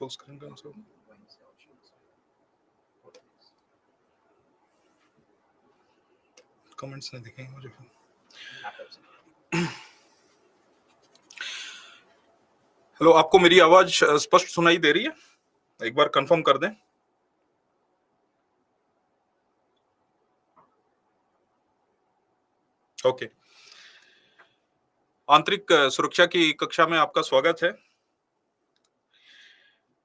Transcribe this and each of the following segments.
Full screen कौन सा comments नहीं दिखेंगे मुझे। हेलो, आपको मेरी आवाज स्पष्ट सुनाई दे रही है? एक बार कंफर्म कर दें। ओके। आंतरिक सुरक्षा की कक्षा में आपका स्वागत है।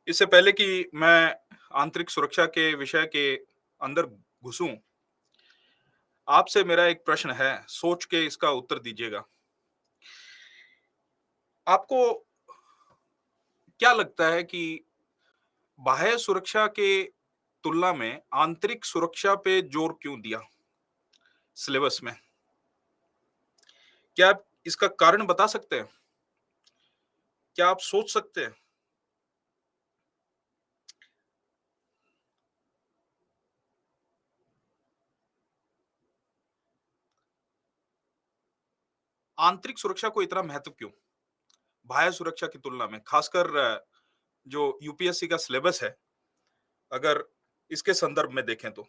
इससे पहले कि मैं आंतरिक सुरक्षा के विषय के अंदर घुसूं, आपसे मेरा एक प्रश्न है, सोच के इसका उत्तर दीजिएगा। आपको क्या लगता है कि बाह्य सुरक्षा के तुलना में आंतरिक सुरक्षा पे जोर क्यों दिया सिलेबस में? क्या आप इसका कारण बता सकते हैं? क्या आप सोच सकते हैं? आंतरिक सुरक्षा को इतना महत्व क्यों बाह्य सुरक्षा की तुलना में, खासकर जो यूपीएससी का सिलेबस है, अगर इसके संदर्भ में देखें तो?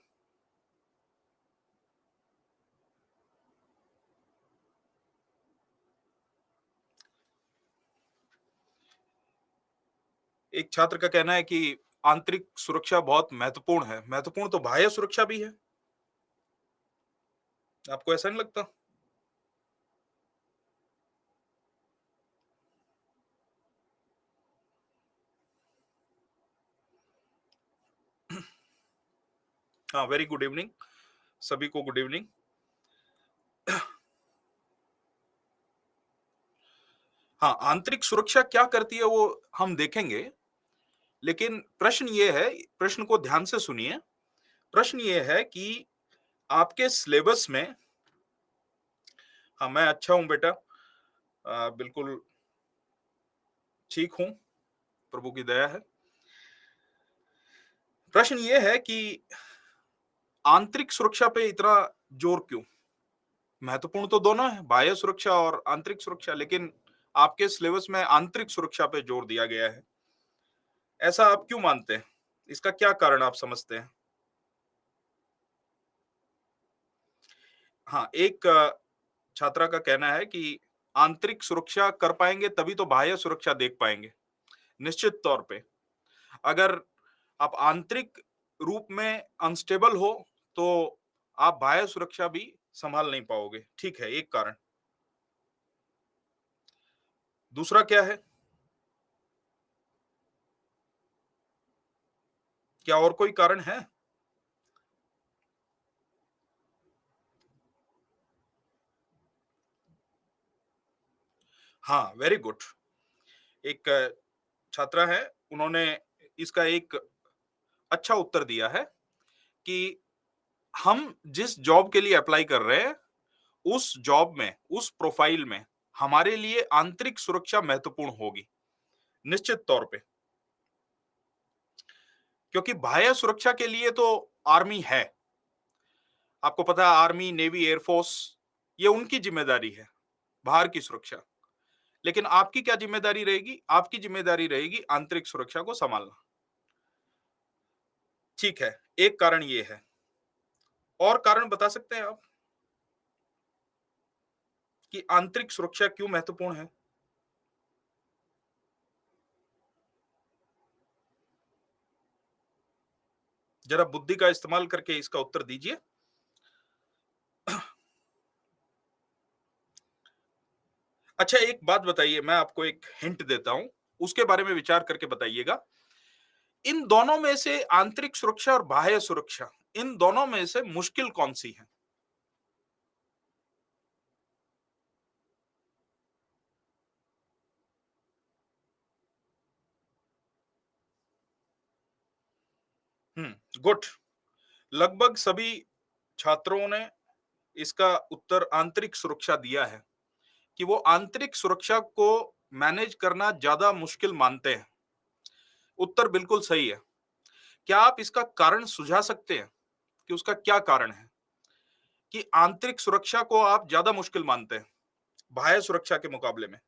एक छात्र का कहना है कि आंतरिक सुरक्षा बहुत महत्वपूर्ण है। महत्वपूर्ण तो बाह्य सुरक्षा भी है। आपको ऐसा नहीं लगता? हाँ, वेरी गुड इवनिंग सभी को। Good evening. हाँ, आंतरिक सुरक्षा क्या करती है वो हम देखेंगे, लेकिन प्रश्न ये है, प्रश्न को ध्यान से सुनिए। प्रश्न ये है कि आपके सिलेबस में, हाँ मैं अच्छा हूं बेटा, बिल्कुल ठीक हूं, प्रभु की दया है। प्रश्न ये है कि आंतरिक सुरक्षा पे इतना जोर क्यों? महत्वपूर्ण तो दोनों है, बाह्य सुरक्षा और आंतरिक सुरक्षा, लेकिन आपके सिलेबस में आंतरिक सुरक्षा पे जोर दिया गया है। ऐसा आप क्यों मानते हैं? इसका क्या कारण आप समझते हैं? हाँ, एक छात्रा का कहना है कि आंतरिक सुरक्षा कर पाएंगे तभी तो बाह्य सुरक्षा देख पाएंगे। निश्चित तौर पे अगर आप आंतरिक रूप में अनस्टेबल हो तो आप बाह्य सुरक्षा भी संभाल नहीं पाओगे। ठीक है, एक कारण। दूसरा क्या है? क्या और कोई कारण है? हाँ, वेरी गुड। एक छात्रा है, उन्होंने इसका एक अच्छा उत्तर दिया है कि हम जिस जॉब के लिए अप्लाई कर रहे हैं, उस जॉब में, उस प्रोफाइल में हमारे लिए आंतरिक सुरक्षा महत्वपूर्ण होगी, निश्चित तौर पे। क्योंकि बाह्य सुरक्षा के लिए तो आर्मी है। आपको पता है, आर्मी, नेवी, एयरफोर्स, ये उनकी जिम्मेदारी है बाहर की सुरक्षा। लेकिन आपकी क्या जिम्मेदारी रहेगी? आपकी जिम्मेदारी रहेगी आंतरिक सुरक्षा को संभालना। ठीक है, एक कारण ये है। और कारण बता सकते हैं आप कि आंतरिक सुरक्षा क्यों महत्वपूर्ण है? जरा बुद्धि का इस्तेमाल करके इसका उत्तर दीजिए। अच्छा, एक बात बताइए, मैं आपको एक हिंट देता हूं, उसके बारे में विचार करके बताइएगा। इन दोनों में से, आंतरिक सुरक्षा और बाह्य सुरक्षा, इन दोनों में से मुश्किल कौन सी है? गुड। लगभग सभी छात्रों ने इसका उत्तर आंतरिक सुरक्षा दिया है, कि वो आंतरिक सुरक्षा को मैनेज करना ज्यादा मुश्किल मानते हैं। उत्तर बिल्कुल सही है। क्या आप इसका कारण सुझा सकते हैं कि उसका क्या कारण है कि आंतरिक सुरक्षा को आप ज्यादा मुश्किल मानते हैं बाह्य सुरक्षा के मुकाबले में?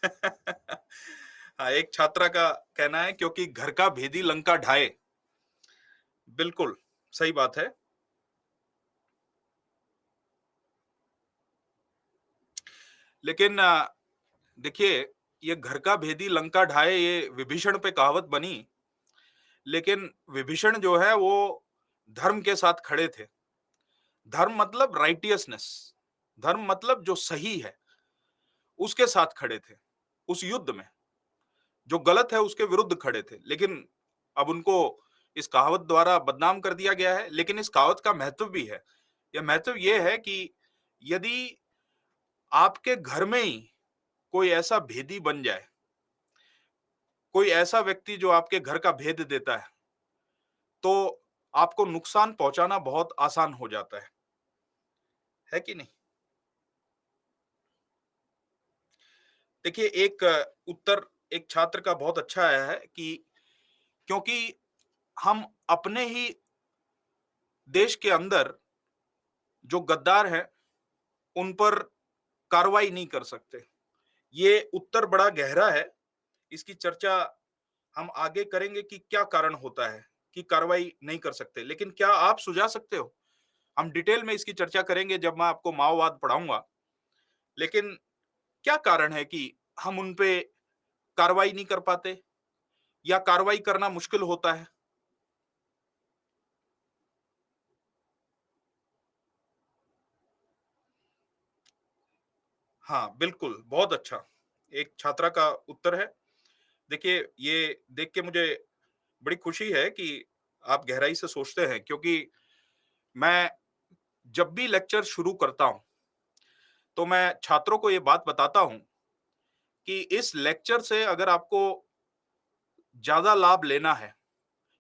हाँ, एक छात्रा का कहना है क्योंकि घर का भेदी लंका ढाए। बिल्कुल, सही बात है। लेकिन देखिए, ये घर का भेदी लंका ढाए ये विभीषण पे कहावत बनी, लेकिन विभीषण जो है वो धर्म के साथ खड़े थे। धर्म मतलब राइटियसनेस, धर्म मतलब जो सही है, उसके साथ खड़े थे, उस युद्ध में। जो गलत है उसके विरुद्ध खड़े थे। लेकिन अब उनको इस कहावत द्वारा बदनाम कर दिया गया है, लेकिन इस कहावत का महत्व भी है। यह महत्व ये है कि यदि आपके घर में ही कोई ऐसा भेदी बन जाए, कोई ऐसा व्यक्ति जो आपके घर का भेद देता तो आपको नुकसान पहुंचाना बहुत आसान हो जाता है कि नहीं? देखिए, एक उत्तर एक छात्र का बहुत अच्छा आया है कि क्योंकि हम अपने ही देश के अंदर जो गद्दार हैं, उन पर कार्रवाई नहीं कर सकते। ये उत्तर बड़ा गहरा है। इसकी चर्चा हम आगे करेंगे कि क्या कारण होता है कि कार्रवाई नहीं कर सकते। लेकिन क्या आप सुझा सकते हो? हम डिटेल में इसकी चर्चा करेंगे जब मैं आपको माओवाद पढ़ाऊंगा। लेकिन क्या कारण है कि हम उन पे कार्रवाई नहीं कर पाते या कार्रवाई करना मुश्किल होता है? हाँ, बिल्कुल, बहुत अच्छा। एक छात्रा का उत्तर है। देखिए, ये देख के मुझे बड़ी खुशी है कि आप गहराई से सोचते हैं, क्योंकि मैं जब भी लेक्चर शुरू करता हूँ, तो मैं छात्रों को ये बात बताता हूँ कि इस लेक्चर से अगर आपको ज़्यादा लाभ लेना है,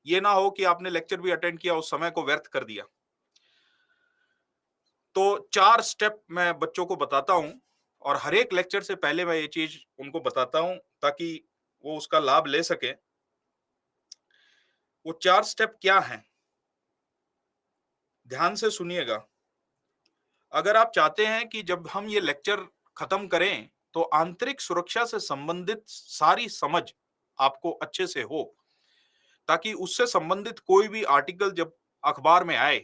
ये ना हो कि आपने लेक्चर भी अटेंड किया, उस समय को व्यर्थ कर दिया। तो 4 स्टेप मैं बच्चों को बताता हूँ और हर एक लेक्चर से पहले मैं ये चीज़ उनको बताता हूँ ताकि वो उसका लाभ ले सकें। वो 4 स्टेप क्या हैं? ध्यान से सुनिएगा। अगर आप चाहते हैं कि जब हम ये लेक्चर खत्म करें, तो आंतरिक सुरक्षा से संबंधित सारी समझ आपको अच्छे से हो, ताकि उससे संबंधित कोई भी आर्टिकल जब अखबार में आए,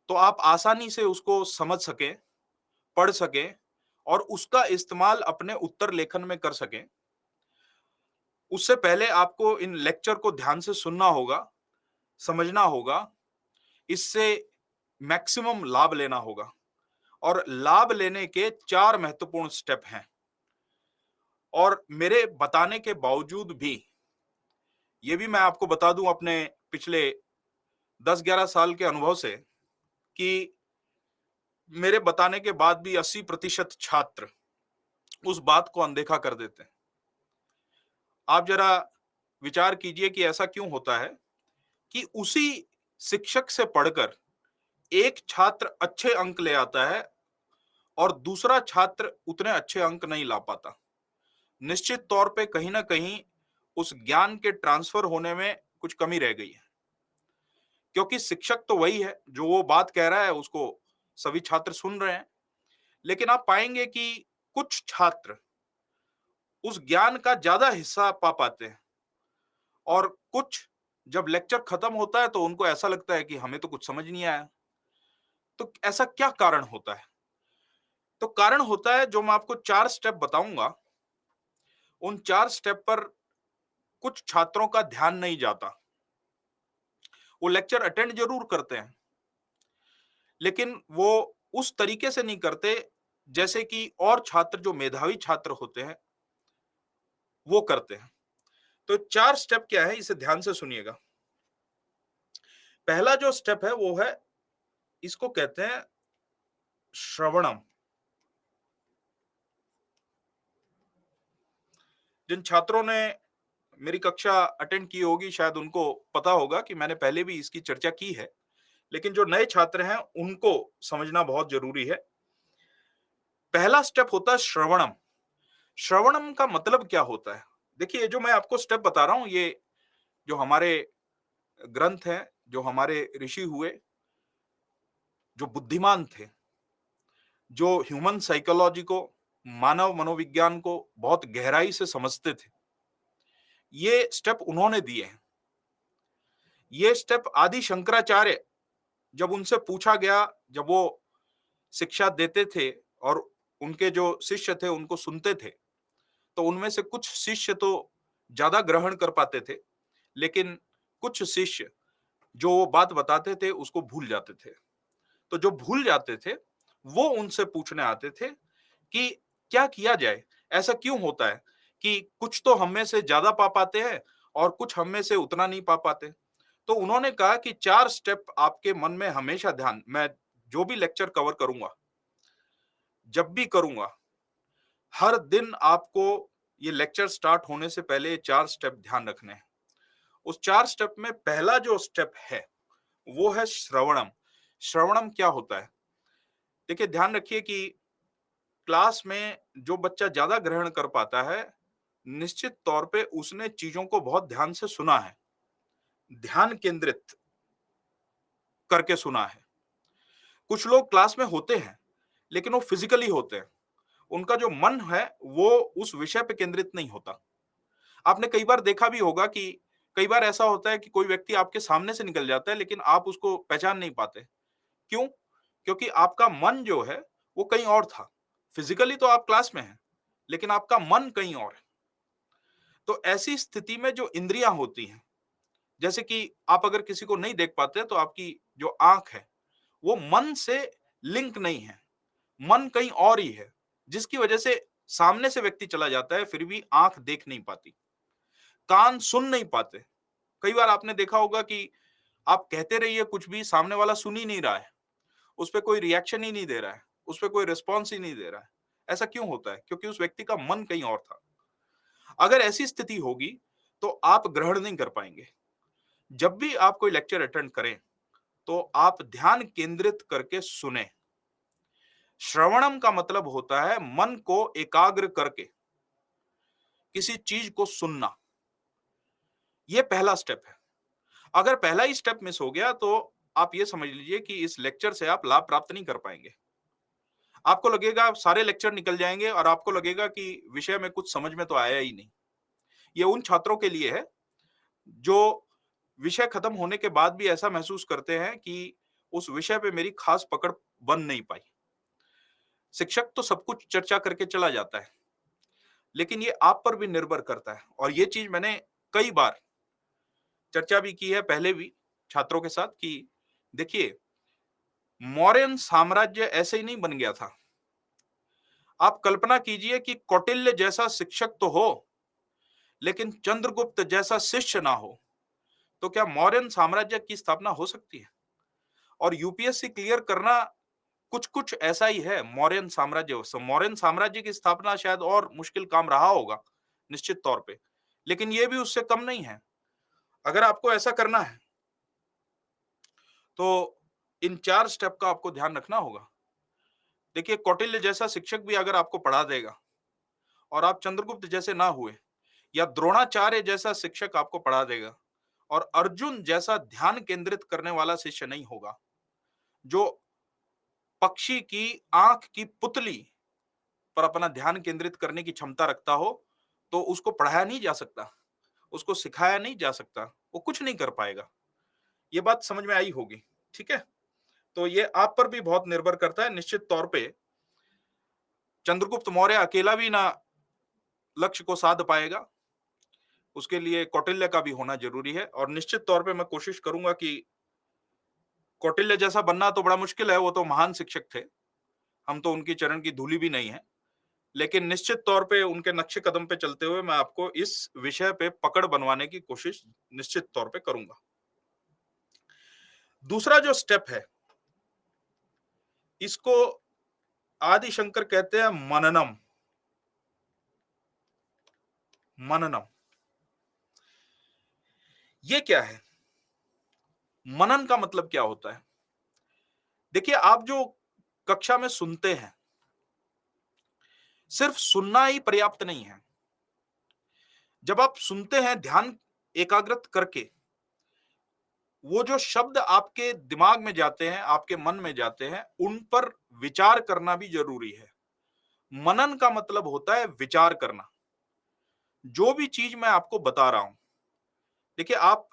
तो आप आसानी से उसको समझ सकें, पढ़ सकें और उसका इस्तेमाल अपने उत्तर लेखन में कर सकें। उससे पहले आपको इन लेक्चर को ध्यान से सुनना होगा, समझना होगा, इससे मैक्सिमम लाभ लेना होगा। और लाभ लेने के 4 महत्वपूर्ण स्टेप हैं। और मेरे बताने के बावजूद भी, ये भी मैं आपको बता दूं अपने पिछले 10-11 साल के अनुभव से, कि मेरे बताने के बाद भी 80% छात्र उस बात को अनदेखा कर देते हैं। आप जरा विचार कीजिए कि ऐसा क्यों होता है कि उसी शिक्षक से पढ़कर एक छात्र अच्छे अंक ले आता है और दूसरा छात्र उतने अच्छे अंक नहीं ला पाता। निश्चित तौर पे कहीं ना कहीं उस ज्ञान के ट्रांसफर होने में कुछ कमी रह गई है, क्योंकि शिक्षक तो वही है जो वो बात कह रहा है उसको सभी छात्र सुन रहे हैं। लेकिन आप पाएंगे कि कुछ छात्र उस ज्ञान का ज्यादा हिस्सा पा पाते हैं और कुछ, जब लेक्चर खत्म होता है तो उनको ऐसा लगता है कि हमें तो कुछ समझ नहीं आया। तो ऐसा क्या कारण होता है? तो कारण होता है, जो मैं आपको 4 स्टेप बताऊंगा, उन 4 स्टेप पर कुछ छात्रों का ध्यान नहीं जाता। वो लेक्चर अटेंड जरूर करते हैं, लेकिन वो उस तरीके से नहीं करते जैसे कि और छात्र जो मेधावी छात्र होते हैं वो करते हैं। तो 4 स्टेप क्या है, इसे ध्यान से सुनिएगा। पहला जो स्टेप है वो है, इसको कहते हैं श्रवणम। जिन छात्रों ने मेरी कक्षा अटेंड की होगी शायद उनको पता होगा कि मैंने पहले भी इसकी चर्चा की है, लेकिन जो नए छात्र हैं उनको समझना बहुत जरूरी है। पहला स्टेप होता है श्रवणम। श्रवणम का मतलब क्या होता है? देखिए, जो मैं आपको स्टेप बता रहा हूं, ये जो हमारे ग्रंथ हैं, जो हमारे ऋषि हुए, जो बुद्धिमान थे, जो ह्यूमन साइकोलॉजी को मानव मनोविज्ञान को बहुत गहराई से समझते थे, ये स्टेप उन्होंने दिए हैं। ये स्टेप आदि शंकराचार्य, जब उनसे पूछा गया, जब वो शिक्षा देते थे और उनके जो शिष्य थे उनको सुनते थे, तो उनमें से कुछ शिष्य तो ज्यादा ग्रहण कर पाते थे, लेकिन कुछ शिष्य जो वो बात बताते थे उसको भूल जाते थे। तो जो भूल जाते थे वो उनसे पूछने आते थे कि क्या किया जाए, ऐसा क्यों होता है कि कुछ तो हम में से ज्यादा पा पाते हैं और कुछ हम में से उतना नहीं पा पाते। तो उन्होंने कहा कि 4 स्टेप आपके मन में हमेशा ध्यान, मैं जो भी लेक्चर कवर करूंगा, जब भी करूंगा, हर दिन आपको ये लेक्चर स्टार्ट होने से पहले ये 4 स्टेप ध्यान रखने हैं। उस 4 स्टेप में पहला जो स्टेप है वो है श्रवणम। श्रवणम क्या होता है? देखिए, ध्यान रखिए कि क्लास में जो बच्चा ज्यादा ग्रहण कर पाता है, निश्चित तौर पे उसने चीजों को बहुत ध्यान से सुना है, ध्यान केंद्रित करके सुना है। कुछ लोग क्लास में होते हैं लेकिन वो फिजिकली होते हैं, उनका जो मन है वो उस विषय पे केंद्रित नहीं होता। आपने कई बार देखा भी होगा कि कई बार ऐसा होता है कि कोई व्यक्ति आपके सामने से निकल जाता है लेकिन आप उसको पहचान नहीं पाते। क्यों? क्योंकि आपका मन जो है वो कहीं और था। फिजिकली तो आप क्लास में हैं, लेकिन आपका मन कहीं और है। तो ऐसी स्थिति में जो इंद्रियां होती हैं, जैसे कि आप अगर किसी को नहीं देख पाते तो आपकी जो आंख है वो मन से लिंक नहीं है, मन कहीं और ही है, जिसकी वजह से सामने से व्यक्ति चला जाता है फिर भी आंख देख नहीं पाती, कान सुन नहीं पाते। कई बार आपने देखा होगा कि आप कहते रहिए कुछ भी, सामने वाला सुन ही नहीं रहा है, उस पे कोई रिएक्शन ही नहीं दे रहा है, उस पे कोई रिस्पॉन्स ही नहीं दे रहा है। ऐसा क्यों होता है? क्योंकि उस व्यक्ति का मन कहीं और था। अगर ऐसी स्थिति होगी तो आप ग्रहण नहीं कर पाएंगे। जब भी आप कोई लेक्चर अटेंड करें तो आप ध्यान केंद्रित करके सुने। श्रवणम का मतलब होता है मन को एकाग्र करके किसी चीज को सुनना। यह पहला स्टेप है। अगर पहला ही स्टेप मिस हो गया तो आप ये समझ लीजिए कि इस लेक्चर से आप लाभ प्राप्त नहीं कर पाएंगे। आपको लगेगा सारे लेक्चर निकल जाएंगे और आपको लगेगा कि विषय में कुछ समझ में तो आया ही नहीं। ये उन छात्रों के लिए है जो विषय खत्म होने के बाद भी ऐसा महसूस करते हैं कि उस विषय पे मेरी खास पकड़ बन नहीं पाई। शिक्षक तो सब कुछ चर्चा करके चला जाता है, लेकिन ये आप पर भी निर्भर करता है। और ये चीज मैंने कई बार चर्चा भी की है पहले भी छात्रों के साथ कि देखिए, मौर्यन साम्राज्य ऐसे ही नहीं बन गया था। आप कल्पना कीजिए कि कौटिल्य जैसा शिक्षक तो हो लेकिन चंद्रगुप्त जैसा शिष्य ना हो, तो क्या मौर्यन साम्राज्य की स्थापना हो सकती है? और यूपीएससी क्लियर करना कुछ कुछ ऐसा ही है। मौर्यन साम्राज्य की स्थापना शायद और मुश्किल काम रहा होगा, निश्चित तौर पे, लेकिन ये भी उससे कम नहीं है। अगर आपको ऐसा करना है तो इन 4 स्टेप का आपको ध्यान रखना होगा। देखिए, कौटिल्य जैसा शिक्षक भी अगर आपको पढ़ा देगा और आप चंद्रगुप्त जैसे ना हुए, या द्रोणाचार्य जैसा शिक्षक आपको पढ़ा देगा और अर्जुन जैसा ध्यान केंद्रित करने वाला शिष्य नहीं होगा, जो पक्षी की आंख की पुतली पर अपना ध्यान केंद्रित करने की क्षमता रखता हो, तो उसको पढ़ाया नहीं जा सकता, उसको सिखाया नहीं जा सकता, वो कुछ नहीं कर पाएगा। ये बात समझ में आई होगी, ठीक है? तो ये आप पर भी बहुत निर्भर करता है। निश्चित तौर पे चंद्रगुप्त मौर्य अकेला भी ना लक्ष्य को साध पाएगा, उसके लिए कौटिल्य का भी होना जरूरी है। और निश्चित तौर पे मैं कोशिश करूंगा कि कौटिल्य जैसा बनना तो बड़ा मुश्किल है, वो तो महान शिक्षक थे, हम तो उनकी चरण की धूली भी नहीं है, लेकिन निश्चित तौर पे उनके नक्शे कदम पे चलते हुए मैं आपको इस विषय पे पकड़ बनवाने की कोशिश निश्चित तौर पे करूंगा। दूसरा जो स्टेप है, इसको आदि शंकर कहते हैं मननम। मननम ये क्या है? मनन का मतलब क्या होता है? देखिए, आप जो कक्षा में सुनते हैं, सिर्फ सुनना ही पर्याप्त नहीं है। जब आप सुनते हैं ध्यान एकाग्रत करके, वो जो शब्द आपके दिमाग में जाते हैं, आपके मन में जाते हैं, उन पर विचार करना भी जरूरी है। मनन का मतलब होता है विचार करना। जो भी चीज मैं आपको बता रहा हूं, देखिए आप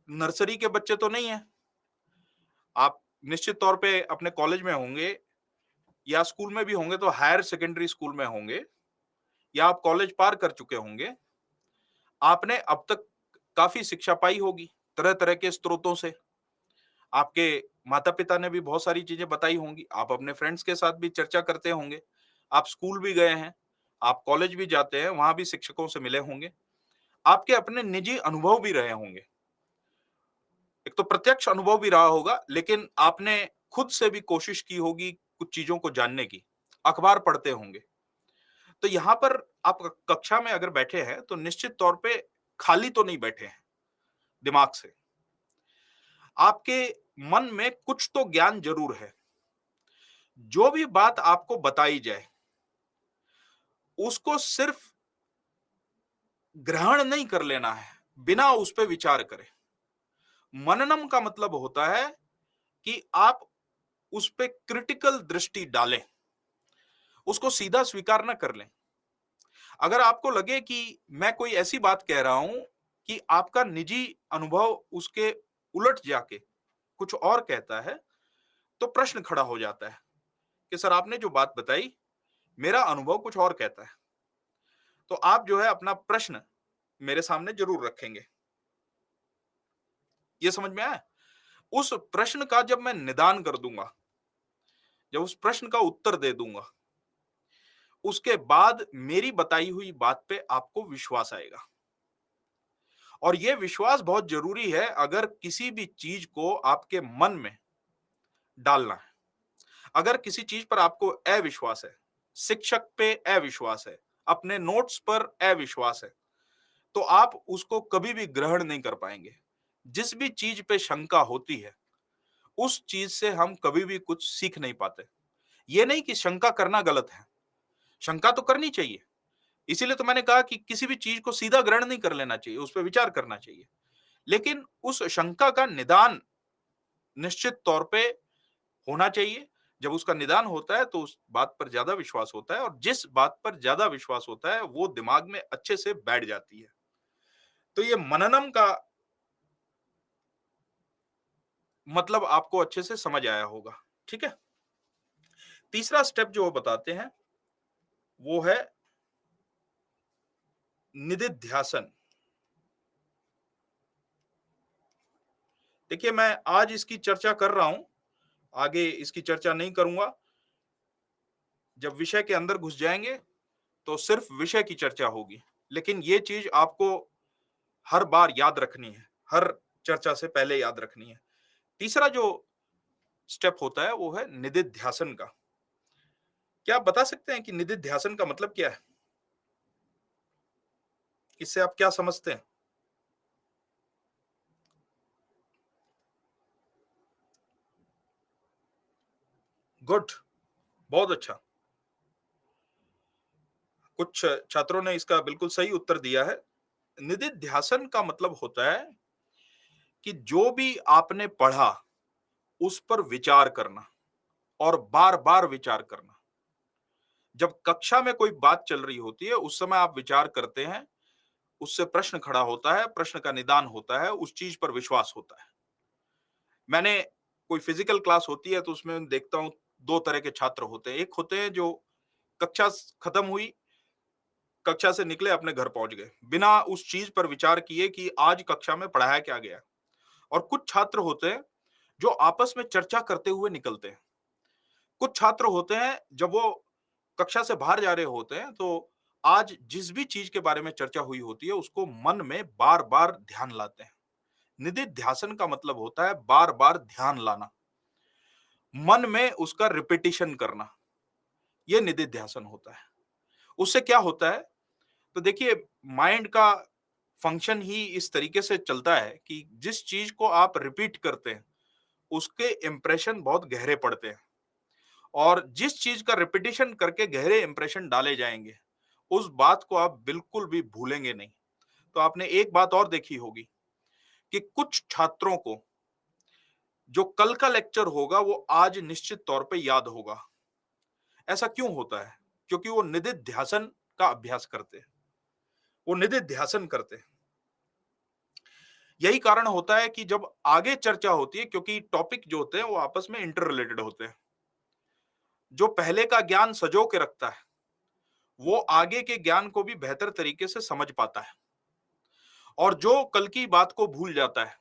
नर्सरी के बच्चे तो नहीं है, आप निश्चित तौर पे अपने कॉलेज में होंगे या स्कूल में भी होंगे तो हायर सेकेंडरी स्कूल में होंगे या आप कॉलेज पार कर चुके होंगे। आपने अब तक काफी शिक्षा पाई होगी तरह तरह के स्रोतों से। आपके माता पिता ने भी बहुत सारी चीजें बताई होंगी, आप अपने फ्रेंड्स के साथ भी चर्चा करते होंगे, आप स्कूल भी गए हैं, आप कॉलेज भी जाते हैं, वहां भी शिक्षकों से मिले होंगे, आपके अपने निजी अनुभव भी रहे होंगे। एक तो प्रत्यक्ष अनुभव भी रहा होगा, लेकिन आपने खुद से भी कोशिश की होगी कुछ चीजों को जानने की, अखबार पढ़ते होंगे। तो यहाँ पर आप कक्षा में अगर बैठे हैं तो निश्चित तौर पे खाली तो नहीं बैठे हैं दिमाग से। आपके मन में कुछ तो ज्ञान जरूर है। जो भी बात आपको बताई जाए उसको सिर्फ ग्रहण नहीं कर लेना है, बिना उस पर विचार करें। मननम का मतलब होता है कि आप उस पे क्रिटिकल दृष्टि डालें, उसको सीधा स्वीकार ना कर लें। अगर आपको लगे कि मैं कोई ऐसी बात कह रहा हूं कि आपका निजी अनुभव उसके उलट जाके कुछ और कहता है, तो प्रश्न खड़ा हो जाता है कि सर आपने जो बात बताई, मेरा अनुभव कुछ और कहता है। तो आप जो है अपना प्रश्न मेरे सामने जरूर रखेंगे। ये समझ में आया? उस प्रश्न का जब मैं निदान कर दूंगा, जब उस प्रश्न का उत्तर दे दूंगा, उसके बाद मेरी बताई हुई बात पे आपको विश्वास आएगा। और यह विश्वास बहुत जरूरी है अगर किसी भी चीज को आपके मन में डालना है। अगर किसी चीज पर आपको अविश्वास है, शिक्षक पे अविश्वास है, अपने नोट्स पर अविश्वास है, तो आप उसको कभी भी ग्रहण नहीं कर पाएंगे। जिस भी चीज पे शंका होती है, उस चीज से हम कभी भी कुछ सीख नहीं पाते। ये नहीं कि शंका करना गलत है, शंका तो करनी चाहिए। इसीलिए तो मैंने कहा कि किसी भी चीज को सीधा ग्रहण नहीं कर लेना चाहिए, उस पर विचार करना चाहिए। लेकिन उस शंका का निदान निश्चित तौर पे होना चाहिए। जब उसका निदान होता है तो उस बात पर ज्यादा विश्वास होता है, और जिस बात पर ज्यादा विश्वास होता है वो दिमाग में अच्छे से बैठ जाती है। तो ये मननम का मतलब आपको अच्छे से समझ आया होगा। ठीक है। तीसरा स्टेप जो वो बताते हैं वो है निदिध्यासन। देखिए मैं आज इसकी चर्चा कर रहा हूं, आगे इसकी चर्चा नहीं करूंगा। जब विषय के अंदर घुस जाएंगे तो सिर्फ विषय की चर्चा होगी। लेकिन ये चीज आपको हर बार याद रखनी है, हर चर्चा से पहले याद रखनी है। तीसरा जो स्टेप होता है वो है निदिध्यासन का। क्या आप बता सकते हैं कि निदिध्यासन का मतलब क्या है? इससे आप क्या समझते हैं? गुड, बहुत अच्छा। कुछ छात्रों ने इसका बिल्कुल सही उत्तर दिया है। निदिध्यासन का मतलब होता है कि जो भी आपने पढ़ा उस पर विचार करना, और बार बार विचार करना। जब कक्षा में कोई बात चल रही होती है उस समय आप विचार करते हैं, उससे प्रश्न खड़ा होता है, प्रश्न का निदान होता है, उस चीज पर विश्वास होता है। मैंने कोई फिजिकल क्लास होती है तो उसमें देखता हूं दो तरह के छात्र होते हैं। एक होते हैं जो कक्षा खत्म हुई, कक्षा से निकले, अपने घर पहुंच गए बिना उस चीज पर विचार किए कि आज कक्षा में पढ़ाया क्या गया। और कुछ छात्र होते हैं जो आपस में चर्चा करते हुए निकलते हैं। कुछ छात्र होते हैं जब वो कक्षा से बाहर जा रहे होते हैं तो आज जिस भी चीज के बारे में चर्चा हुई होती है उसको मन में बार बार ध्यान लाते हैं। निदिध्यासन का मतलब होता है बार बार ध्यान लाना, मन में उसका रिपीटिशन करना। यह निदिध्यासन होता है। उससे क्या होता है? तो देखिए माइंड का फंक्शन ही इस तरीके से चलता है कि जिस चीज को आप रिपीट करते हैं उसके इंप्रेशन बहुत गहरे पड़ते हैं, और जिस चीज का रिपीटिशन करके गहरे इंप्रेशन डाले जाएंगे उस बात को आप बिल्कुल भी भूलेंगे नहीं। तो आपने एक बात और देखी होगी कि कुछ छात्रों को जो कल का लेक्चर होगा वो आज निश्चित तौर पे याद होगा। ऐसा क्यों होता है? क्योंकि वो निधिध्यासन का अभ्यास करते हैं, वो निधिध्यासन करते हैं। यही कारण होता है कि जब आगे चर्चा होती है, क्योंकि टॉपिक जो होते हैं वो आपस में इंटर रिलेटेड होते हैं। जो पहले का ज्ञान संजो के रखता है, वो आगे के ज्ञान को भी बेहतर तरीके से समझ पाता है। और जो कल की बात को भूल जाता है,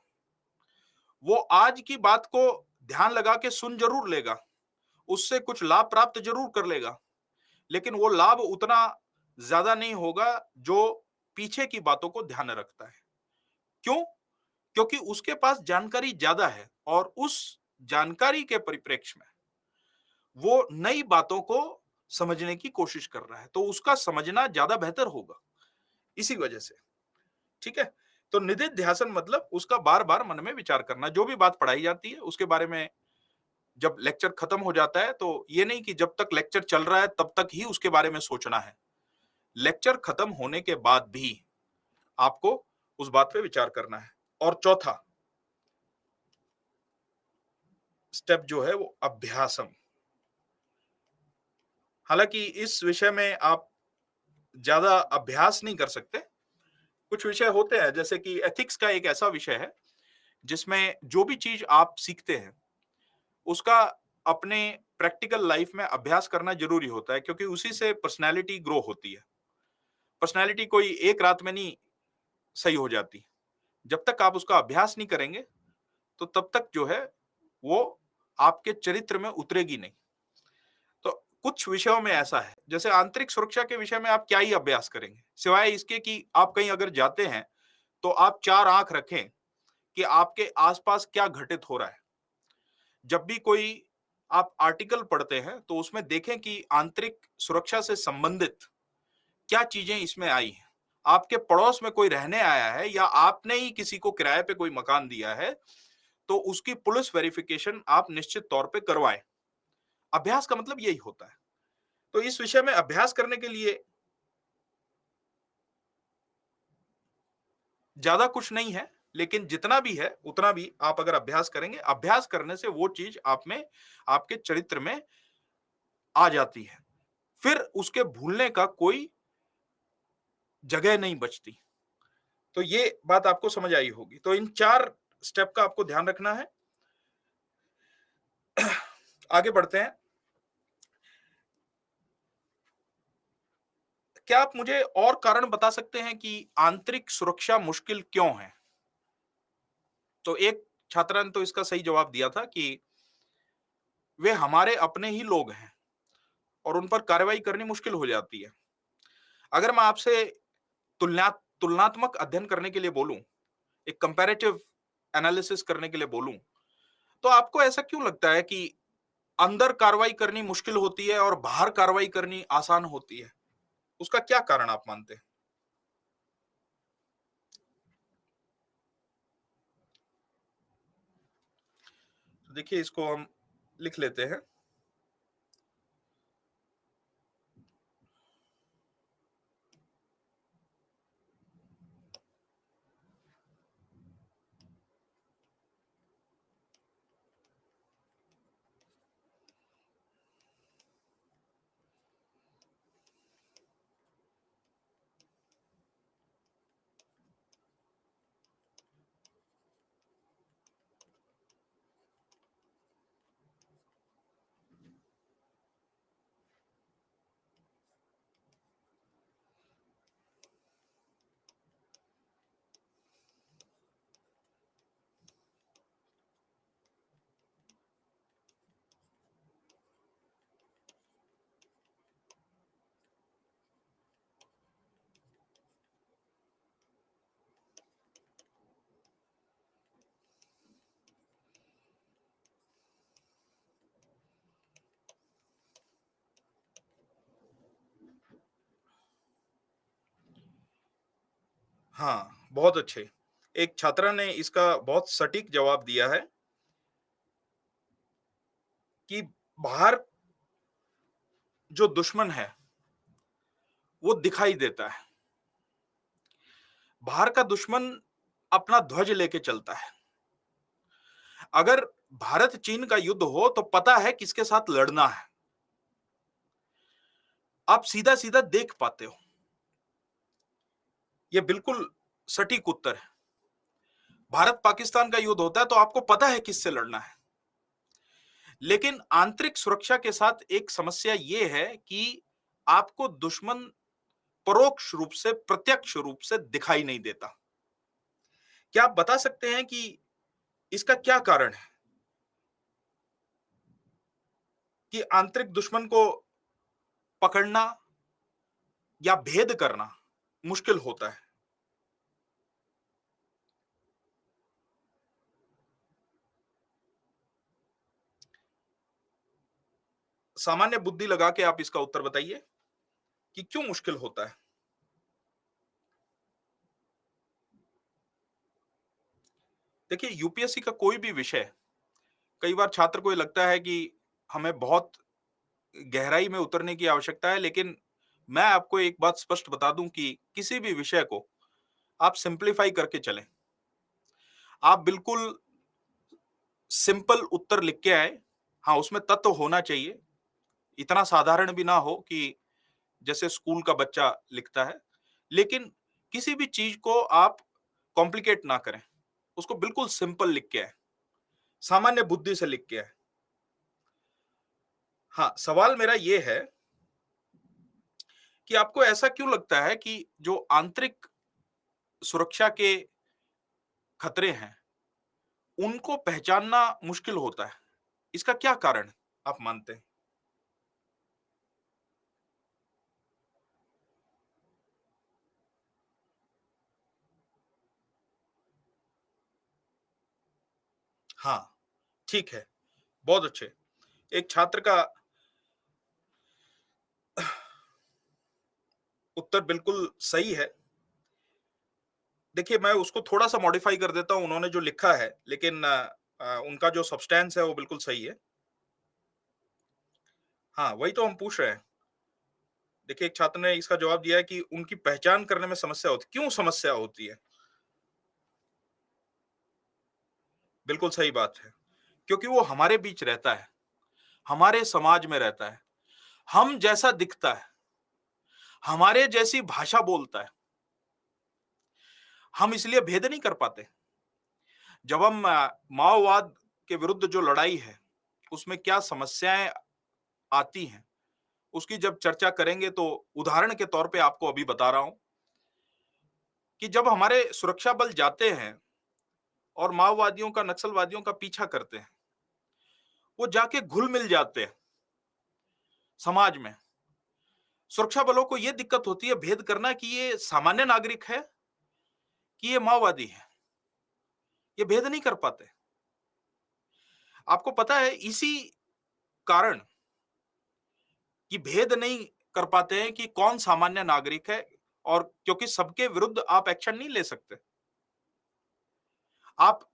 वो आज की बात को ध्यान लगा के सुन जरूर लेगा, उससे कुछ लाभ प्राप्त जरूर कर लेगा, लेकिन वो लाभ उतना ज्यादा नहीं होगा जो पीछे की बातों को ध्यान में रखता है। क्यों? क्योंकि उसके पास जानकारी ज्यादा है और उस जानकारी के परिप्रेक्ष्य में वो नई बातों को समझने की कोशिश कर रहा है, तो उसका समझना ज्यादा बेहतर होगा इसी वजह से। ठीक है? तो निधिध्यासन मतलब उसका बार बार मन में विचार करना, जो भी बात पढ़ाई जाती है उसके बारे में। जब लेक्चर खत्म हो जाता है तो ये नहीं कि जब तक लेक्चर चल रहा है तब तक ही उसके बारे में सोचना है। लेक्चर खत्म होने के बाद भी आपको उस बात पे विचार करना है। और चौथा स्टेप जो है वो अभ्यासम। हालांकि इस विषय में आप ज्यादा अभ्यास नहीं कर सकते। कुछ विषय होते हैं, जैसे कि एथिक्स का एक ऐसा विषय है जिसमें जो भी चीज आप सीखते हैं उसका अपने प्रैक्टिकल लाइफ में अभ्यास करना जरूरी होता है, क्योंकि उसी से पर्सनैलिटी ग्रो होती है। पर्सनैलिटी कोई एक रात में नहीं सही हो जाती। जब तक आप उसका अभ्यास नहीं करेंगे तो तब तक जो है वो आपके चरित्र में उतरेगी नहीं। तो कुछ विषयों में ऐसा है, जैसे आंतरिक सुरक्षा के विषय में आप क्या ही अभ्यास करेंगे, सिवाय इसके कि आप कहीं अगर जाते हैं तो आप चार आंख रखें कि आपके आसपास क्या घटित हो रहा है। जब भी कोई आप आर्टिकल पढ़ते हैं तो उसमें देखें कि आंतरिक सुरक्षा से संबंधित क्या चीजें इसमें आई हैं। आपके पड़ोस में कोई रहने आया है या आपने ही किसी को किराए पे कोई मकान दिया है, तो उसकी पुलिस वेरिफिकेशन आप निश्चित तौर पे करवाएं। अभ्यास का मतलब यही होता है। तो इस विषय में अभ्यास करने के लिए ज्यादा कुछ नहीं है, लेकिन जितना भी है उतना भी आप अगर अभ्यास करेंगे, अभ्यास करने से वो चीज आप में, आपके चरित्र में आ जाती है। फिर उसके भूलने का कोई जगह नहीं बचती। तो ये बात आपको समझ आई होगी। तो इन चार स्टेप का आपको ध्यान रखना है। आगे बढ़ते हैं। क्या आप मुझे और कारण बता सकते हैं कि आंतरिक सुरक्षा मुश्किल क्यों है? तो एक छात्रा ने तो इसका सही जवाब दिया था कि वे हमारे अपने ही लोग हैं और उन पर कार्रवाई करनी मुश्किल हो जाती है। अगर मैं आपसे तुलनात्मक अध्ययन करने के लिए बोलूं, एक कंपैरेटिव एनालिसिस करने के लिए बोलूं, तो आपको ऐसा क्यों लगता है कि अंदर कार्रवाई करनी मुश्किल होती है और बाहर कार्रवाई करनी आसान होती है? उसका क्या कारण आप मानते हैं? तो देखिए, इसको हम लिख लेते हैं। हाँ, बहुत अच्छे। एक छात्रा ने इसका बहुत सटीक जवाब दिया है कि बाहर जो दुश्मन है वो दिखाई देता है। बाहर का दुश्मन अपना ध्वज लेके चलता है। अगर भारत चीन का युद्ध हो तो पता है किसके साथ लड़ना है। आप सीधा-सीधा देख पाते हो। ये बिल्कुल सटीक उत्तर है। भारत-पाकिस्तान का युद्ध होता है तो आपको पता है किससे लड़ना है। लेकिन आंतरिक सुरक्षा के साथ एक समस्या ये है कि आपको दुश्मन परोक्ष रूप से, प्रत्यक्ष रूप से दिखाई नहीं देता। क्या आप बता सकते हैं कि इसका क्या कारण है कि आंतरिक दुश्मन को पकड़ना या भेद करना मुश्किल होता है? सामान्य बुद्धि लगा के आप इसका उत्तर बताइए कि क्यों मुश्किल होता है? देखिए, यूपीएससी का कोई भी विषय, कई बार छात्र को ये लगता है कि हमें बहुत गहराई में उतरने की आवश्यकता है, लेकिन मैं आपको एक बात स्पष्ट बता दूं कि किसी भी विषय को आप सिंप्लीफाई करके चलें। आप बिल्कुल सिंपल उत्तर लिख के आए। हाँ, उसमें तत्व होना चाहिए, इतना साधारण भी ना हो कि जैसे स्कूल का बच्चा लिखता है। लेकिन किसी भी चीज को आप कॉम्प्लिकेट ना करें, उसको बिल्कुल सिंपल लिख के आए, सामान्य बुद्धि से लिख के आए। हाँ, सवाल मेरा ये है कि आपको ऐसा क्यों लगता है कि जो आंतरिक सुरक्षा के खतरे हैं, उनको पहचानना मुश्किल होता है? इसका क्या कारण आप मानते हैं? हाँ, ठीक है, बहुत अच्छे। एक छात्र का उत्तर बिल्कुल सही है। देखिए, मैं उसको थोड़ा-सा मॉडिफाई कर देता हूँ उन्होंने जो लिखा है, लेकिन उनका जो सब्सटेंस है वो बिल्कुल सही है। हाँ, वही तो हम पूछ रहे हैं। देखिए, एक छात्र ने इसका जवाब दिया है कि उनकी पहचान करने में समस्या होती है। क्यों समस्या होती है? बिल्कुल सही बात है। क्योंकि वो हमारे बीच रहता है, हमारे समाज में रहता है, हम जैसा दिखता है, हमारे जैसी भाषा बोलता है, हम इसलिए भेद नहीं कर पाते। जब हम माओवाद के विरुद्ध जो लड़ाई है, उसमें क्या समस्याएँ आती हैं, उसकी जब चर्चा करेंगे तो उदाहरण के तौर पे आपको अभी बता रहा हूँ कि जब हमारे सुरक्षा बल जाते हैं और माओवादियों का, नक्सलवादियों का पीछा करते हैं, वो जाके घुल-मिल जाते हैं समाज में। सुरक्षा बलों को ये दिक्कत होती है भेद करना कि ये सामान्य नागरिक है कि ये माओवादी है। ये भेद नहीं कर पाते। आपको पता है इसी कारण कि भेद नहीं कर पाते हैं कि कौन सामान्य नागरिक है, और क्योंकि सबके विरुद्ध आप एक्शन नहीं ले सकते। आप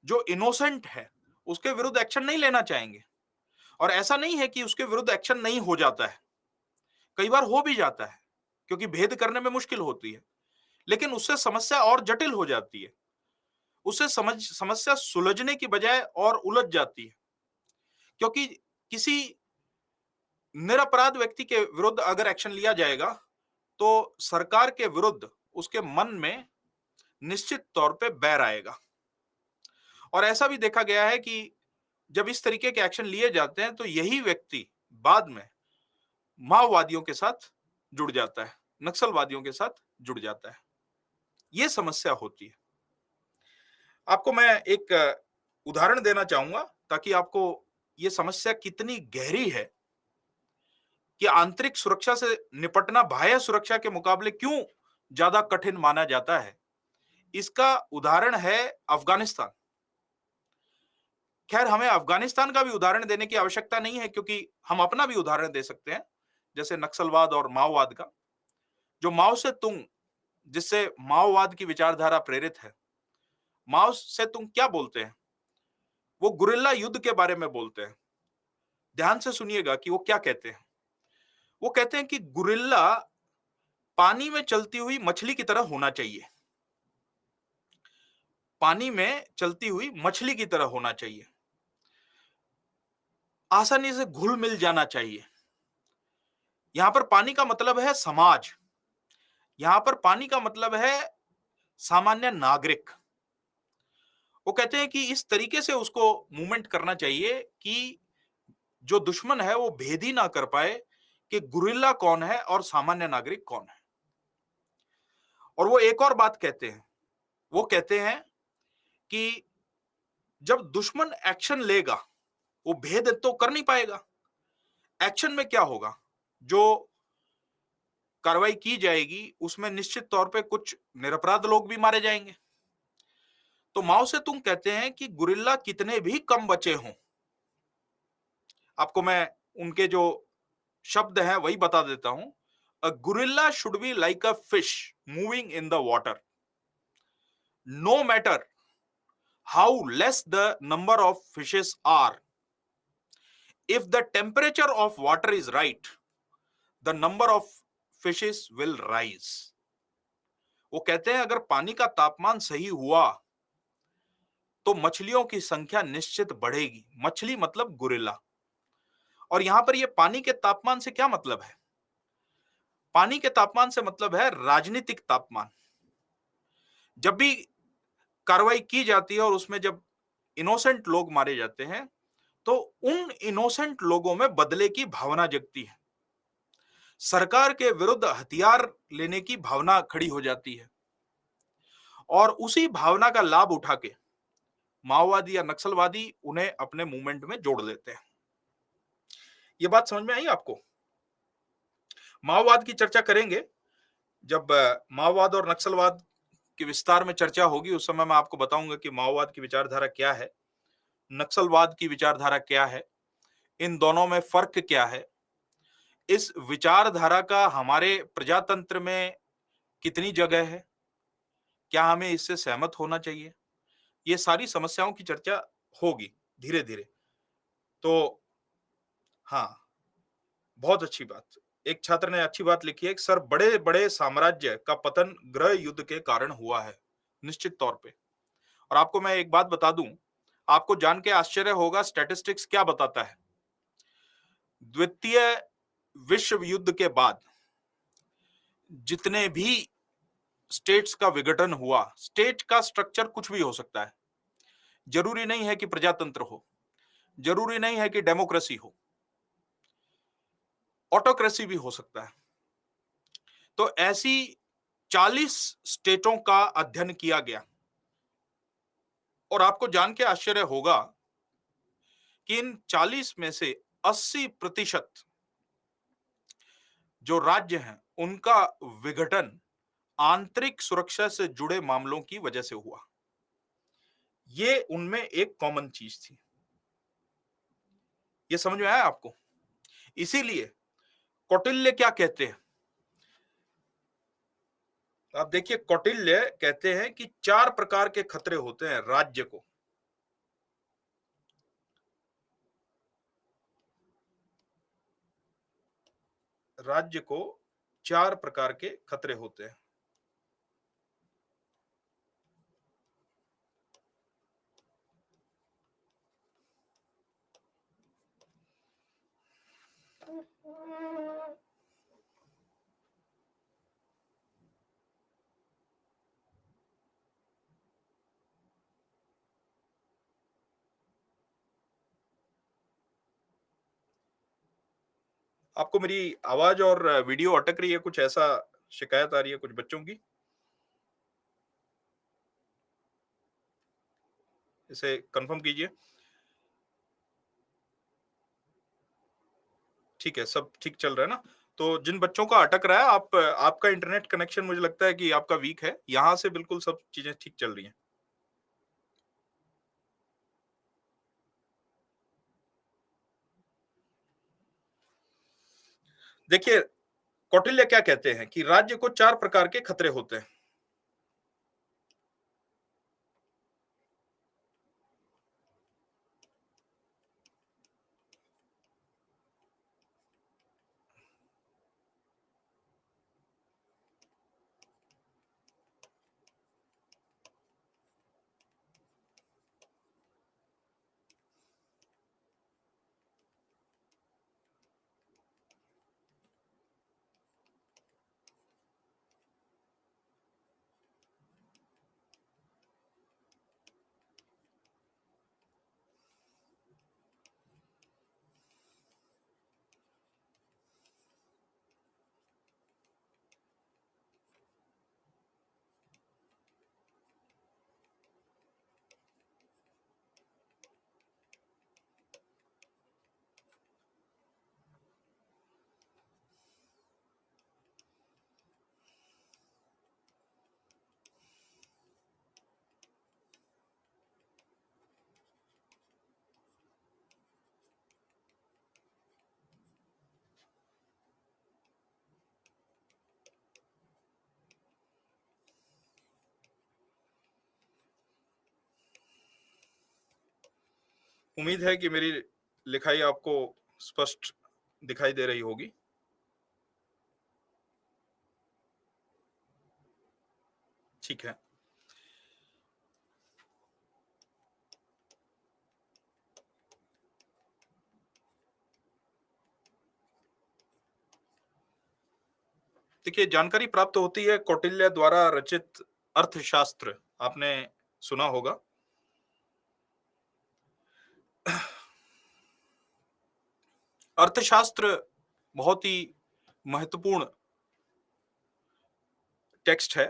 जो इनोसेंट है, उसके विरुद्ध एक्शन नहीं लेना चाहेंगे, और ऐसा नहीं है कि उसके विरुद्ध एक्शन नहीं हो जाता है। कई बार हो भी जाता है, क्योंकि भेद करने में मुश्किल होती है। लेकिन उससे समस्या और जटिल हो जाती है। उससे समस्या सुलझने की बजाय और उलझ जाती है। क्योंकि किसी निरपराध व्यक्ति के विरुद्ध अगर एक्शन लिया जाएगा, तो सरकार के विरुद्ध उसके मन में निश्चित तौर पे बैर आएगा। और ऐसा भी देखा गया है कि जब इस तरीके के एक्शन लिए जाते हैं, तो यही व्यक्ति बाद में माओवादियों के साथ जुड़ जाता है, नक्सलवादियों के साथ जुड़ जाता है। ये समस्या होती है। आपको मैं एक उदाहरण देना चाहूंगा ताकि आपको ये समस्या कितनी गहरी है कि आंतरिक सुरक्षा से निपटना बाह्य सुरक्षा के मुकाबले क्यों ज्यादा कठिन माना जाता है। इसका उदाहरण है अफगानिस्तान। खैर, हमें अफगानिस्तान का भी उदाहरण देने की आवश्यकता नहीं है, क्योंकि हम अपना भी उदाहरण दे सकते हैं, जैसे नक्सलवाद और माओवाद का। जो माओ से तुंग, जिससे माओवाद की विचारधारा प्रेरित है, माओ से तुंग क्या बोलते हैं? वो गुरिल्ला युद्ध के बारे में बोलते हैं। ध्यान से सुनिएगा कि वो क्या कहते हैं। वो कहते हैं कि गुरिल्ला पानी में चलती हुई मछली की तरह होना चाहिए। पानी में चलती हुई मछली की तरह होना चाहिए। आसानी से घुल मिल जाना चाहिए। यहां पर पानी का मतलब है समाज, यहां पर पानी का मतलब है सामान्य नागरिक। वो कहते हैं कि इस तरीके से उसको मूवमेंट करना चाहिए कि जो दुश्मन है वो भेद ही ना कर पाए कि गुरिल्ला कौन है और सामान्य नागरिक कौन है। और वो एक और बात कहते हैं, वो कहते हैं कि जब दुश्मन एक्शन लेगा, वो भेद तो कर नहीं पाएगा। एक्शन में क्या होगा? जो कार्रवाई की जाएगी उसमें निश्चित तौर पे कुछ निरपराध लोग भी मारे जाएंगे। तो माओ से तुंग कहते हैं कि गुरिल्ला कितने भी कम बचे हों, आपको मैं उनके जो शब्द हैं वही बता देता हूं। A guerrilla should be like a fish moving in the water, no matter how less the number of fishes are. If the temperature of water is right, the number of fishes will rise. वो कहते हैं अगर पानी का तापमान सही हुआ तो मछलियों की संख्या निश्चित बढ़ेगी। मछली मतलब गुरिल्ला। और यहां पर ये पानी के तापमान से क्या मतलब है? पानी के तापमान से मतलब है राजनीतिक तापमान। जब भी कार्रवाई की जाती है और उसमें जब इनोसेंट लोग मारे जाते हैं तो उन इनोसेंट लोगों में बदले की भावना जगती है, सरकार के विरुद्ध हथियार लेने की भावना खड़ी हो जाती है और उसी भावना का लाभ उठा के माओवादी या नक्सलवादी उन्हें अपने मूवमेंट में जोड़ लेते हैं। ये बात समझ में आई आपको? माओवाद की चर्चा करेंगे जब माओवाद और नक्सलवाद की विस्तार में चर्चा होगी, उस समय मैं आपको बताऊंगा कि माओवाद की विचारधारा क्या है, नक्सलवाद की विचारधारा क्या है, इन दोनों में फर्क क्या है, इस विचारधारा का हमारे प्रजातंत्र में कितनी जगह है, क्या हमें इससे सहमत होना चाहिए। ये सारी समस्याओं की चर्चा होगी धीरे धीरे। तो हाँ, बहुत अच्छी बात। एक छात्र ने अच्छी बात लिखी है कि सर बड़े बड़े साम्राज्य का पतन गृह युद्ध के कारण हुआ है, निश्चित तौर पे। और आपको मैं एक बात बता दूं, आपको जान के आश्चर्य होगा स्टैटिस्टिक्स क्या बताता है। द्वितीय विश्व युद्ध के बाद जितने भी स्टेट्स का विघटन हुआ, स्टेट का स्ट्रक्चर कुछ भी हो सकता है, जरूरी नहीं है कि प्रजातंत्र हो, जरूरी नहीं है कि डेमोक्रेसी हो, ऑटोक्रेसी भी हो सकता है। तो ऐसी 40 स्टेटों का अध्ययन किया गया और आपको जान के आश्चर्य होगा कि इन 40 में से 80% जो राज्य हैं उनका विघटन आंतरिक सुरक्षा से जुड़े मामलों की वजह से हुआ। ये उनमें एक कॉमन चीज थी। ये समझ में आया आपको? इसीलिए कौटिल्य क्या कहते हैं, आप देखिए, कौटिल्य कहते हैं कि 4 प्रकार के खतरे होते हैं राज्य को। राज्य को 4 प्रकार के खतरे होते हैं। आपको मेरी आवाज और वीडियो अटक रही है, कुछ ऐसा शिकायत आ रही है कुछ बच्चों की? इसे कंफर्म कीजिए। ठीक है, सब ठीक चल रहा है ना? तो जिन बच्चों का अटक रहा है, आप आपका इंटरनेट कनेक्शन मुझे लगता है कि आपका वीक है। यहाँ से बिल्कुल सब चीजें ठीक चल रही हैं। देखिए, कौटिल्य क्या कहते हैं कि राज्य को 4 प्रकार के खतरे होते हैं। उम्मीद है कि मेरी लिखाई आपको स्पष्ट दिखाई दे रही होगी। ठीक है। देखिए, जानकारी प्राप्त होती है कौटिल्य द्वारा रचित अर्थशास्त्र, आपने सुना होगा। अर्थशास्त्र बहुत ही महत्वपूर्ण टेक्स्ट है।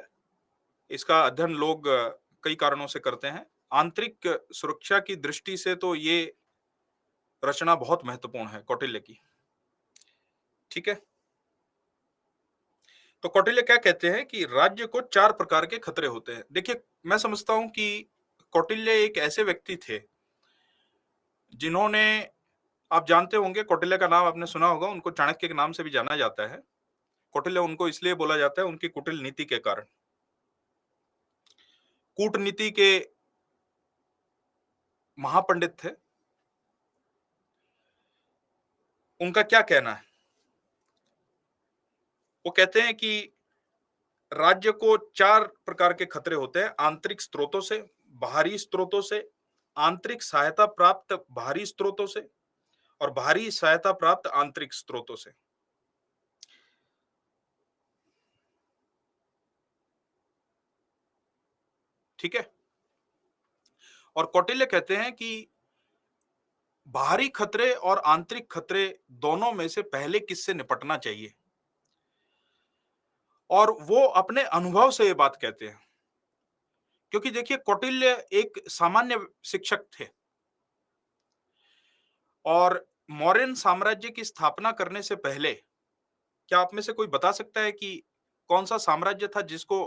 इसका अध्ययन लोग कई कारणों से करते हैं। आंतरिक सुरक्षा की दृष्टि से तो ये रचना बहुत महत्वपूर्ण है कौटिल्य की। ठीक है। तो कौटिल्य क्या कहते हैं कि राज्य को 4 प्रकार के खतरे होते हैं। देखिए, मैं समझता हूं कि कौटिल्य एक ऐसे व्यक्ति थे जिन्होंने, आप जानते होंगे कौटिल्य का नाम आपने सुना होगा, उनको चाणक्य के नाम से भी जाना जाता है। कौटिल्य उनको इसलिए बोला जाता है उनकी कुटिल नीति के कारण। कूटनीति के महापंडित थे। उनका क्या कहना है? वो कहते हैं कि राज्य को 4 प्रकार के खतरे होते हैं, आंतरिक स्रोतों से, बाहरी स्रोतों से, आंतरिक सहायता प्राप्त बाहरी स्रोतों से और बाहरी सहायता प्राप्त आंतरिक स्रोतों से। ठीक है। और कौटिल्य कहते हैं कि बाहरी खतरे और आंतरिक खतरे दोनों में से पहले किससे निपटना चाहिए, और वो अपने अनुभव से ये बात कहते हैं। क्योंकि देखिए, कौटिल्य एक सामान्य शिक्षक थे और मौर्यन साम्राज्य की स्थापना करने से पहले, क्या आप में से कोई बता सकता है कि कौन सा साम्राज्य था जिसको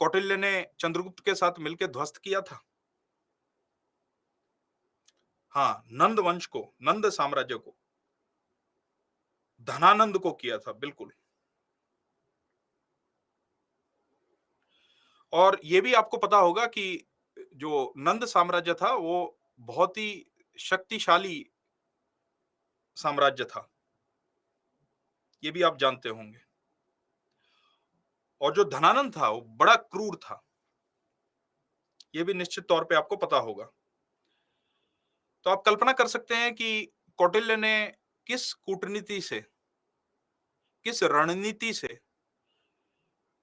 कौटिल्य ने चंद्रगुप्त के साथ मिलकर ध्वस्त किया था? हाँ, नंद वंश को, नंद साम्राज्य को, धनानंद को किया था, बिल्कुल। और ये भी आपको पता होगा कि जो नंद साम्राज्य था वो बहुत ही शक्तिशाली साम्राज्य था। ये भी आप जानते होंगे। और जो धनानंद था वो बड़ा क्रूर था। ये भी निश्चित तौर पे आपको पता होगा। तो आप कल्पना कर सकते हैं कि कौटिल्य ने किस कूटनीति से, किस रणनीति से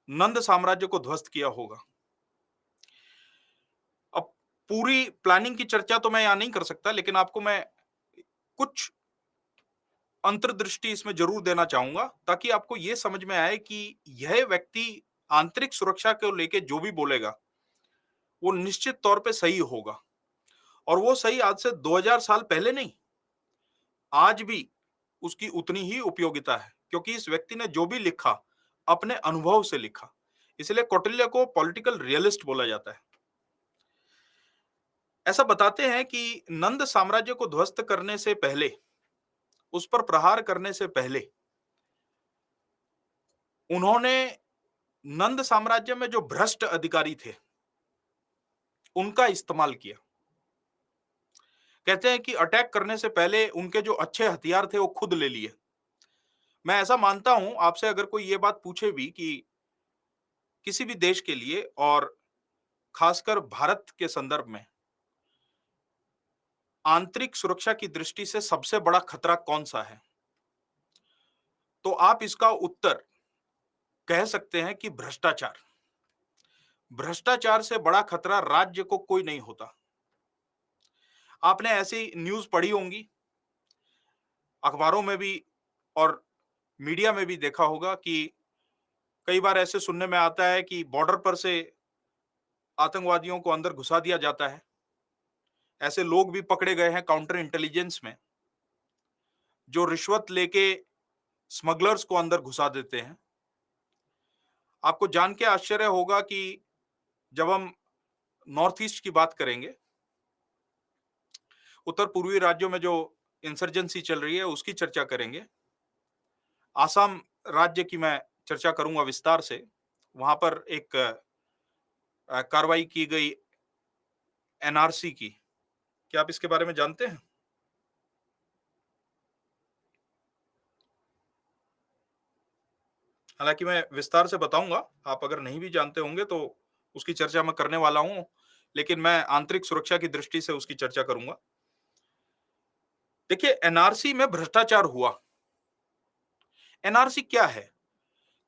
नंद साम्राज्य को ध्वस्त किया होगा। अब पूरी प्लानिंग की चर्चा तो मैं यहां नहीं कर सकता, लेकिन आपको मैं कुछ अंतर्दृष्टि इसमें जरूर देना चाहूंगा ताकि आपको यह समझ में आए कि यह व्यक्ति आंतरिक सुरक्षा को लेके जो भी बोलेगा वो निश्चित तौर पे सही होगा। और वो सही आज से 2000 साल पहले नहीं, आज भी उसकी उतनी ही उपयोगिता है, क्योंकि इस व्यक्ति ने जो भी लिखा अपने अनुभव से लिखा। इसलिए कौटिल्य को पॉलिटिकल रियलिस्ट बोला जाता है। ऐसा बताते हैं कि नंद साम्राज्य को ध्वस्त करने से पहले, उस पर प्रहार करने से पहले, उन्होंने नंद साम्राज्य में जो भ्रष्ट अधिकारी थे उनका इस्तेमाल किया। कहते हैं कि अटैक करने से पहले उनके जो अच्छे हथियार थे वो खुद ले लिए। मैं ऐसा मानता हूं, आपसे अगर कोई ये बात पूछे भी कि किसी भी देश के लिए और खासकर भारत के संदर्भ में आंतरिक सुरक्षा की दृष्टि से सबसे बड़ा खतरा कौन सा है, तो आप इसका उत्तर कह सकते हैं कि भ्रष्टाचार। भ्रष्टाचार से बड़ा खतरा राज्य को कोई नहीं होता। आपने ऐसी न्यूज पढ़ी होंगी, अखबारों में भी और मीडिया में भी देखा होगा कि कई बार ऐसे सुनने में आता है कि बॉर्डर पर से आतंकवादियों को अंदर घुसा दिया जाता है। ऐसे लोग भी पकड़े गए हैं काउंटर इंटेलिजेंस में, जो रिश्वत लेके स्मगलर्स को अंदर घुसा देते हैं। आपको जान के आश्चर्य होगा कि जब हम नॉर्थ ईस्ट की बात करेंगे, उत्तर पूर्वी राज्यों में जो इंसर्जेंसी चल रही है उसकी चर्चा करेंगे, आसाम राज्य की मैं चर्चा करूंगा विस्तार से। वहां पर एक कार्रवाई की गई एनआरसी की, क्या आप इसके बारे में जानते हैं? हालाँकि मैं विस्तार से बताऊँगा, आप अगर नहीं भी जानते होंगे तो उसकी चर्चा मैं करने वाला हूँ, लेकिन मैं आंतरिक सुरक्षा की दृष्टि से उसकी चर्चा करूँगा। देखिए, एनआरसी में भ्रष्टाचार हुआ। एनआरसी क्या है?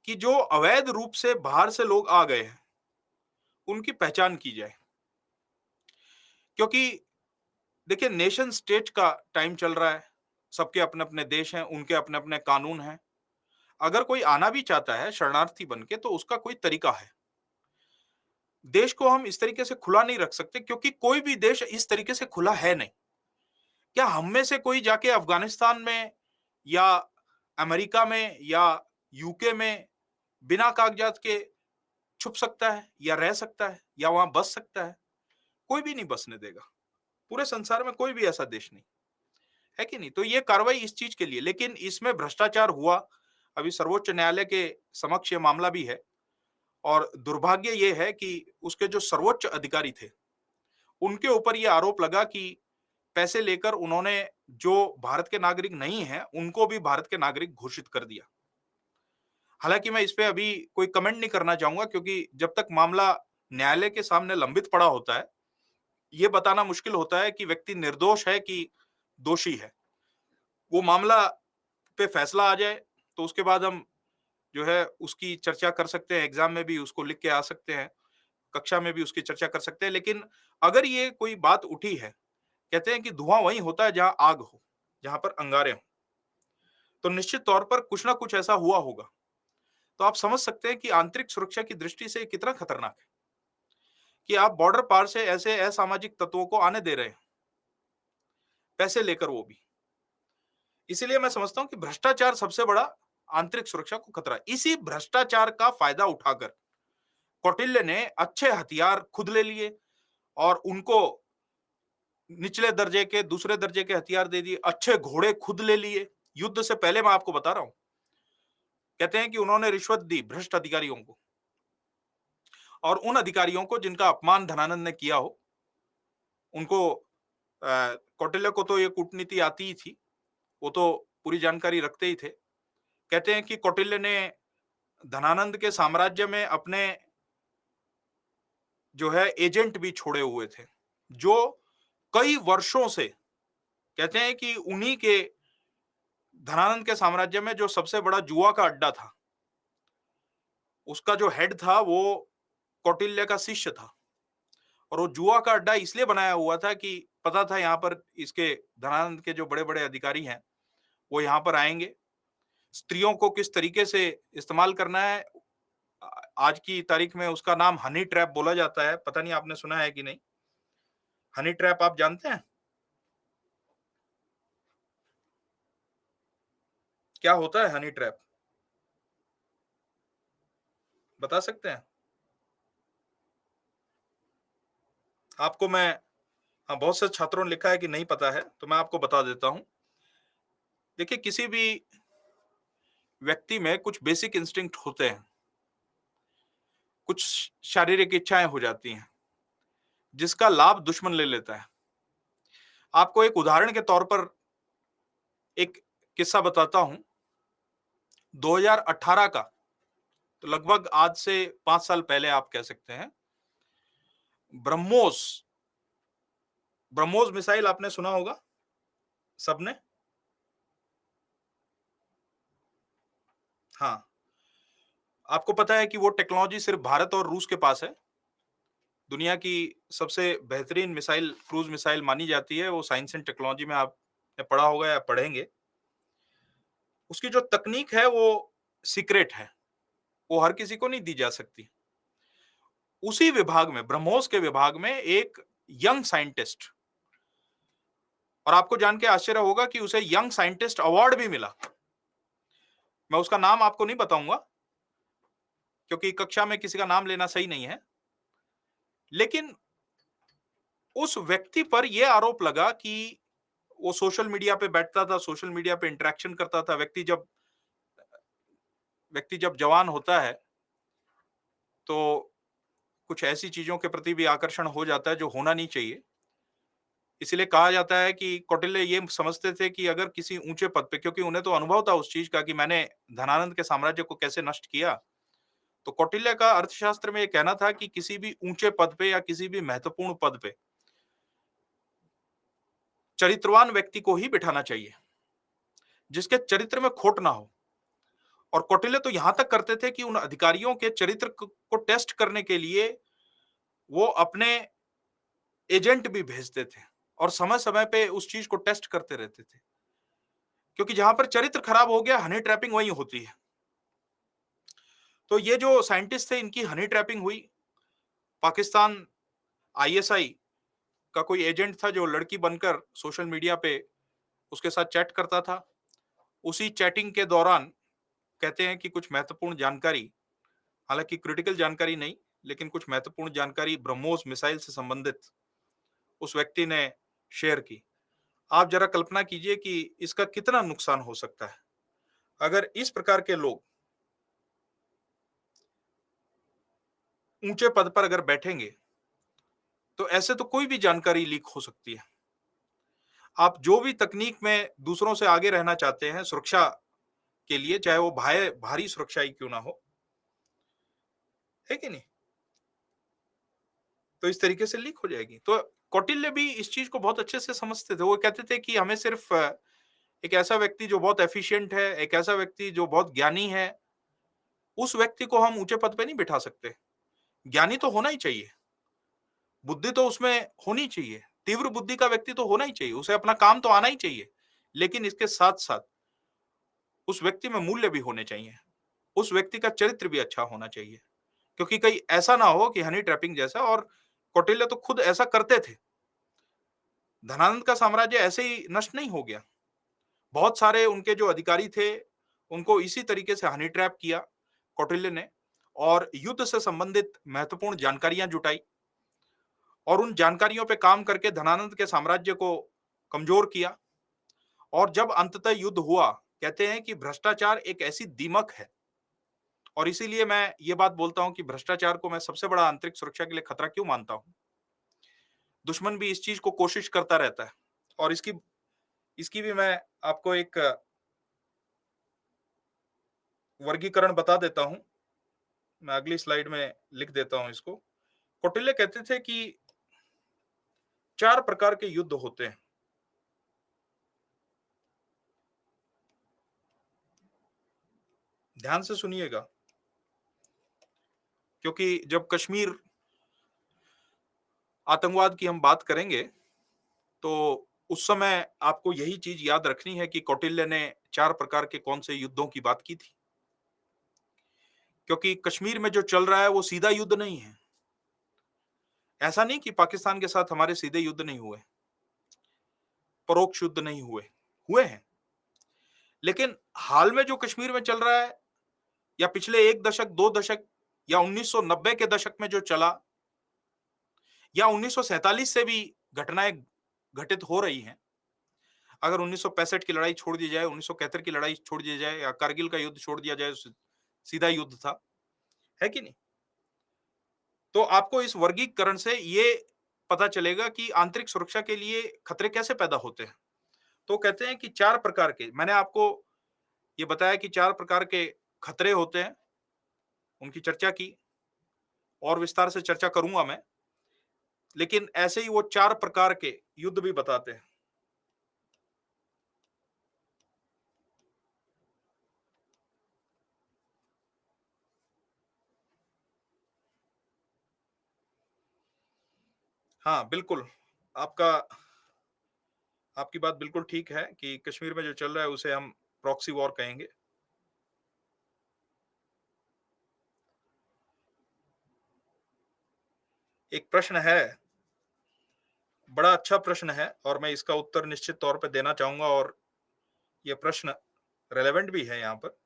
कि जो अवैध रूप से बाहर से लोग आ गए हैं, उनकी पहचान की जाए। क्योंकि देखिए, नेशन स्टेट का टाइम चल रहा है, सबके अपने-अपने देश हैं, उनके अपने-अपने कानून हैं। अगर कोई आना भी चाहता है शरणार्थी बन के, तो उसका कोई तरीका है। देश को हम इस तरीके से खुला नहीं रख सकते, क्योंकि कोई भी देश इस तरीके से खुला है नहीं। क्या हम में से कोई जाके अफ़गानिस्तान में या अमेरिका में या यूके में बिना कागज़ात के छुप सकता है या रह सकता है या वहाँ बस सकता है? कोई भी नहीं बसने देगा। पूरे संसार में कोई भी ऐसा देश नहीं, है कि नहीं? तो ये कार्रवाई इस चीज़ के लिए, लेकिन इसमें भ्रष्टाचार हुआ। अभी सर्वोच्च न्यायालय के समक्ष ये मामला भी है और दुर्भाग्य ये है कि उसके जो सर्वोच्च अधिकारी थे, उनके ऊपर ये आरोप लगा कि पैसे लेकर उन्होंने जो भारत के नागरिक नहीं हैं, उनको भी भारत के नागरिक घोषित कर दिया। हालाँकि मैं इस पे अभी कोई कमेंट नहीं करना चाहूँगा, क्योंकि जब तक मामला न्यायालय के सामने लंबित पड़ा होता है, ये बताना मुश्किल होता है कि व्यक्ति निर्दोष है कि दोषी है। वो मामला पे फैसला आ जाए, तो उसके बाद हम जो है उसकी चर्चा कर सकते हैं, एग्ज़ाम में भी उसको लिख के आ सकते हैं, कक्षा में भी उसकी चर्चा कर सकते हैं। लेकिन अगर ये कोई बात उठी है, कहते हैं कि धुआँ वहीं होता है जहाँ आग हो, जहाँ पर अंगारे हों। तो निश्चित तौर पर कुछ ना कुछ ऐसा हुआ होगा। तो आप समझ सकते हैं कि आंतरिक सुरक्षा की दृष्टि से ये कितना खतरनाक है, कि आप बॉर्डर पार से ऐसे असामाजिक तत्वों को आने दे रहे हैं, पैसे लेकर वो भी। इसीलिए मैं समझता हूँ कि भ्रष्टाचार सबसे बड़ा आंतरिक सुरक्षा को खतरा है। इसी भ्रष्टाचार का फायदा उठाकर कौटिल्य ने अच्छे हथियार खुद ले लिए और उनको निचले दर्जे के, दूसरे दर्जे के हथियार दे दिए, अच्छे घोड़े खुद ले लिए। युद्ध से पहले मैं आपको बता रहा हूँ। कहते हैं कि उन्होंने रिश्वत दी भ्रष्ट अधिकारियों को, और उन अधिकारियों को जिनका अपमान धनानंद ने किया हो, उनको कौटिल्य को तो ये कूटनीति आती ही थी, वो तो पूरी जानकारी रखते ही थे। कहते हैं कि कौटिल्य ने धनानंद के साम्राज्य में अपने जो है एजेंट भी छोड़े हुए थे, जो कई वर्षों से, कहते हैं कि उन्हीं के, धनानंद के साम्राज्य में जो सबसे बड़ा जुआ का अड्डा था, उसका जो हेड था वो कौटिल्य का शिष्य था। और वो जुआ का अड्डा इसलिए बनाया हुआ था कि पता था यहाँ पर इसके धनानंद के जो बड़े-बड़े अधिकारी हैं, वो यहाँ पर आएँगे। स्त्रियों को किस तरीके से इस्तेमाल करना है, आज की तारीख में उसका नाम हनी ट्रैप बोला जाता है। पता नहीं आपने सुना है कि नहीं? हनी ट्रैप आप जानते हैं? क्या होता है हनी ट्रैप? बता सकते हैं? आपको मैं, हाँ, बहुत से छात्रों ने लिखा है कि नहीं पता है, तो मैं आपको बता देता हूँ। देखिए, किसी भी व्यक्ति में कुछ बेसिक इंस्टिंक्ट होते हैं, कुछ शारीरिक इच्छाएँ हो जाती हैं, जिसका लाभ दुश्मन ले लेता है। आपको एक उदाहरण के तौर पर एक किस्सा बताता हूँ, 2018 का, तो लगभग आज से 5 साल पहले आप कह सकते हैं, ब्रह्मोस, ब्रह्मोस मिसाइल आपने सुना होगा सबने? हाँ, आपको पता है कि वो टेक्नोलॉजी सिर्फ भारत और रूस के पास है। दुनिया की सबसे बेहतरीन मिसाइल, क्रूज़ मिसाइल मानी जाती है, वो साइंस एंड टेक्नोलॉजी में आपने पढ़ा होगा या पढ़ेंगे। उसकी जो तकनीक है वो सीक्रेट है, वो हर किसी को नहीं दी जा सकती। उसी विभाग में, ब्रह्मोस के विभाग में एक यंग साइंटिस्ट, और आपको जान के आश्चर्य होगा कि उसे यंग साइंटिस्ट अवार्ड भी मिला। मैं उसका नाम आपको नहीं बताऊंगा, क्योंकि कक्षा में किसी का नाम लेना सही नहीं है। लेकिन उस व्यक्ति पर यह आरोप लगा कि वो सोशल मीडिया पे बैठता था, सोशल मीडिया पे इंटरेक्शन करता था। व्यक्ति जब जवान होता है, तो कुछ ऐसी चीजों के प्रति भी आकर्षण हो जाता है जो होना नहीं चाहिए। इसीलिए कहा जाता है कि कौटिल्य ये समझते थे कि अगर किसी ऊंचे पद पे, क्योंकि उन्हें तो अनुभव था उस चीज का कि मैंने धनानंद के साम्राज्य को कैसे नष्ट किया, तो कौटिल्य का अर्थशास्त्र में ये कहना था कि किसी भी ऊंचे पद पे या किसी भी महत्वपूर्ण पद पे चरित्रवान व्यक्ति को ही बिठाना चाहिए, जिसके चरित्र में खोट ना हो। और कौटिल्य तो यहां तक करते थे कि उन अधिकारियों के चरित्र को टेस्ट करने के लिए वो अपने एजेंट भी भेजते थे और समय समय पे उस चीज को टेस्ट करते रहते थे, क्योंकि जहां पर चरित्र खराब हो गया हनी ट्रैपिंग वहीं होती है। तो ये जो साइंटिस्ट थे इनकी हनी ट्रैपिंग हुई। पाकिस्तान आईएसआई का कोई एजेंट था जो लड़की बनकर सोशल मीडिया पे उसके साथ चैट करता था। उसी चैटिंग के दौरान कहते हैं कि कुछ महत्वपूर्ण जानकारी, हालांकि क्रिटिकल जानकारी नहीं, लेकिन कुछ महत्वपूर्ण जानकारी ब्रह्मोस मिसाइल से संबंधित उस व्यक्ति ने शेयर की। आप जरा कल्पना कीजिए कि इसका कितना नुकसान हो सकता है अगर इस प्रकार के लोग ऊंचे पद पर अगर बैठेंगे, तो ऐसे तो कोई भी जानकारी लीक हो सकती है। आप जो भी तकनीक में दूसरों से आगे रहना चाहते हैं सुरक्षा के लिए, चाहे वो भारी सुरक्षा ही क्यों ना हो, है कि नहीं, तो इस तरीके से लीक हो जाएगी। तो कौटिल्य भी इस चीज को बहुत अच्छे से समझते थे। वो कहते थे कि हमें सिर्फ एक ऐसा व्यक्ति जो बहुत एफिशिएंट है, एक ऐसा व्यक्ति जो बहुत ज्ञानी है, उस व्यक्ति को हम ऊंचे पद पे नहीं बिठा सकते। ज्ञानी तो होना ही चाहिए, बुद्धि तो उसमें होनी चाहिए, तीव्र बुद्धि का व्यक्ति तो होना ही चाहिए, उसे अपना काम तो आना ही चाहिए, लेकिन इसके साथ साथ उस व्यक्ति में मूल्य भी होने चाहिए, उस व्यक्ति का चरित्र भी अच्छा होना चाहिए, क्योंकि कहीं ऐसा ना हो कि हनी ट्रैपिंग जैसा। और कौटिल्य तो खुद ऐसा करते थे। धनानंद का साम्राज्य ऐसे ही नष्ट नहीं हो गया। बहुत सारे उनके जो अधिकारी थे उनको इसी तरीके से हनी ट्रैप किया कौटिल्य ने, और युद्ध से संबंधित महत्वपूर्ण जानकारियां जुटाई और उन जानकारियों पे काम करके धनानंद के साम्राज्य को कमजोर किया। और जब अंततः युद्ध हुआ, कहते हैं कि भ्रष्टाचार एक ऐसी दीमक है, और इसीलिए मैं ये बात बोलता हूं कि भ्रष्टाचार को मैं सबसे बड़ा आंतरिक सुरक्षा के लिए खतरा क्यों मानता हूं। दुश्मन भी इस चीज को कोशिश करता रहता है, और इसकी इसकी भी मैं आपको एक वर्गीकरण बता देता हूं। मैं अगली स्लाइड में लिख देता हूं इसको। कौटिल्य कहते थे कि 4 प्रकार के युद्ध होते हैं। ध्यान से सुनिएगा, क्योंकि जब कश्मीर आतंकवाद की हम बात करेंगे, तो उस समय आपको यही चीज याद रखनी है कि कौटिल्य ने 4 प्रकार के कौन से युद्धों की बात की थी। क्योंकि कश्मीर में जो चल रहा है वो सीधा युद्ध नहीं है। ऐसा नहीं कि पाकिस्तान के साथ हमारे सीधे युद्ध नहीं हुए, परोक्ष युद्ध नहीं हुए, हुए हैं। लेकिन हाल में जो कश्मीर में चल रहा है, या पिछले 1 दशक, 2 दशक, या 1990 के दशक में जो चला, या 1947 से भी घटनाएं घटित हो रही हैं। अगर 1965 की लड़ाई छोड़ दी जाए, 1971 की लड़ाई छोड़ दी जाए, या कारगिल का युद्ध छोड़ दिया जाए, सीधा युद्ध था, है कि नहीं। तो आपको इस वर्गीकरण से ये पता चलेगा कि आंतरिक सुरक्षा के लिए खतरे कैसे पैदा होते हैं। तो कहते हैं कि 4 प्रकार के, मैंने आपको ये बताया कि 4 प्रकार के खतरे होते हैं, उनकी चर्चा की, और विस्तार से चर्चा करूंगा मैं, लेकिन ऐसे ही वो 4 प्रकार के युद्ध भी बताते हैं। हाँ, बिल्कुल। आपका आपकी बात बिल्कुल ठीक है कि कश्मीर में जो चल रहा है उसे हम प्रॉक्सी वॉर कहेंगे। एक प्रश्न है, बड़ा अच्छा प्रश्न है, और मैं इसका उत्तर निश्चित तौर पे देना चाहूंगा, और ये प्रश्न रेलेवेंट भी है यहाँ पर।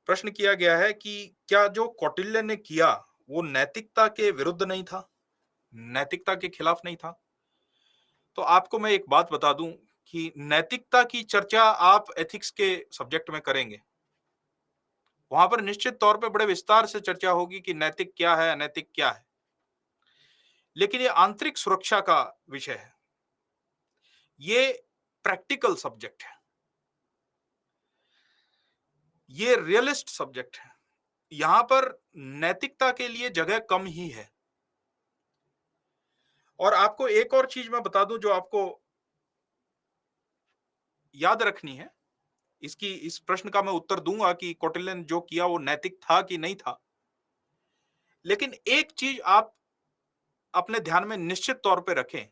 प्रश्न किया गया है कि क्या जो कौटिल्य ने किया वो नैतिकता के विरुद्ध नहीं था, नैतिकता के खिलाफ नहीं था। तो आपको मैं एक बात बता दूं कि नैतिकता की चर्चा आप एथिक्स के सब्जेक्ट में करेंगे, वहां पर निश्चित तौर पे बड़े विस्तार से चर्चा होगी कि नैतिक क्या है, अनैतिक क्या है। लेकिन ये आंतरिक सुरक्षा का विषय है। ये प्रैक्टिकल सब्जेक्ट है। ये रियलिस्ट सब्जेक्ट है। यहां पर नैतिकता के लिए जगह कम ही है। और आपको एक और चीज मैं बता दूं जो आपको याद रखनी है। इसकी इस प्रश्न का मैं उत्तर दूंगा कि कौटिल्य ने जो किया वो नैतिक था कि नहीं था। लेकिन एक चीज आप अपने ध्यान में निश्चित तौर पे रखें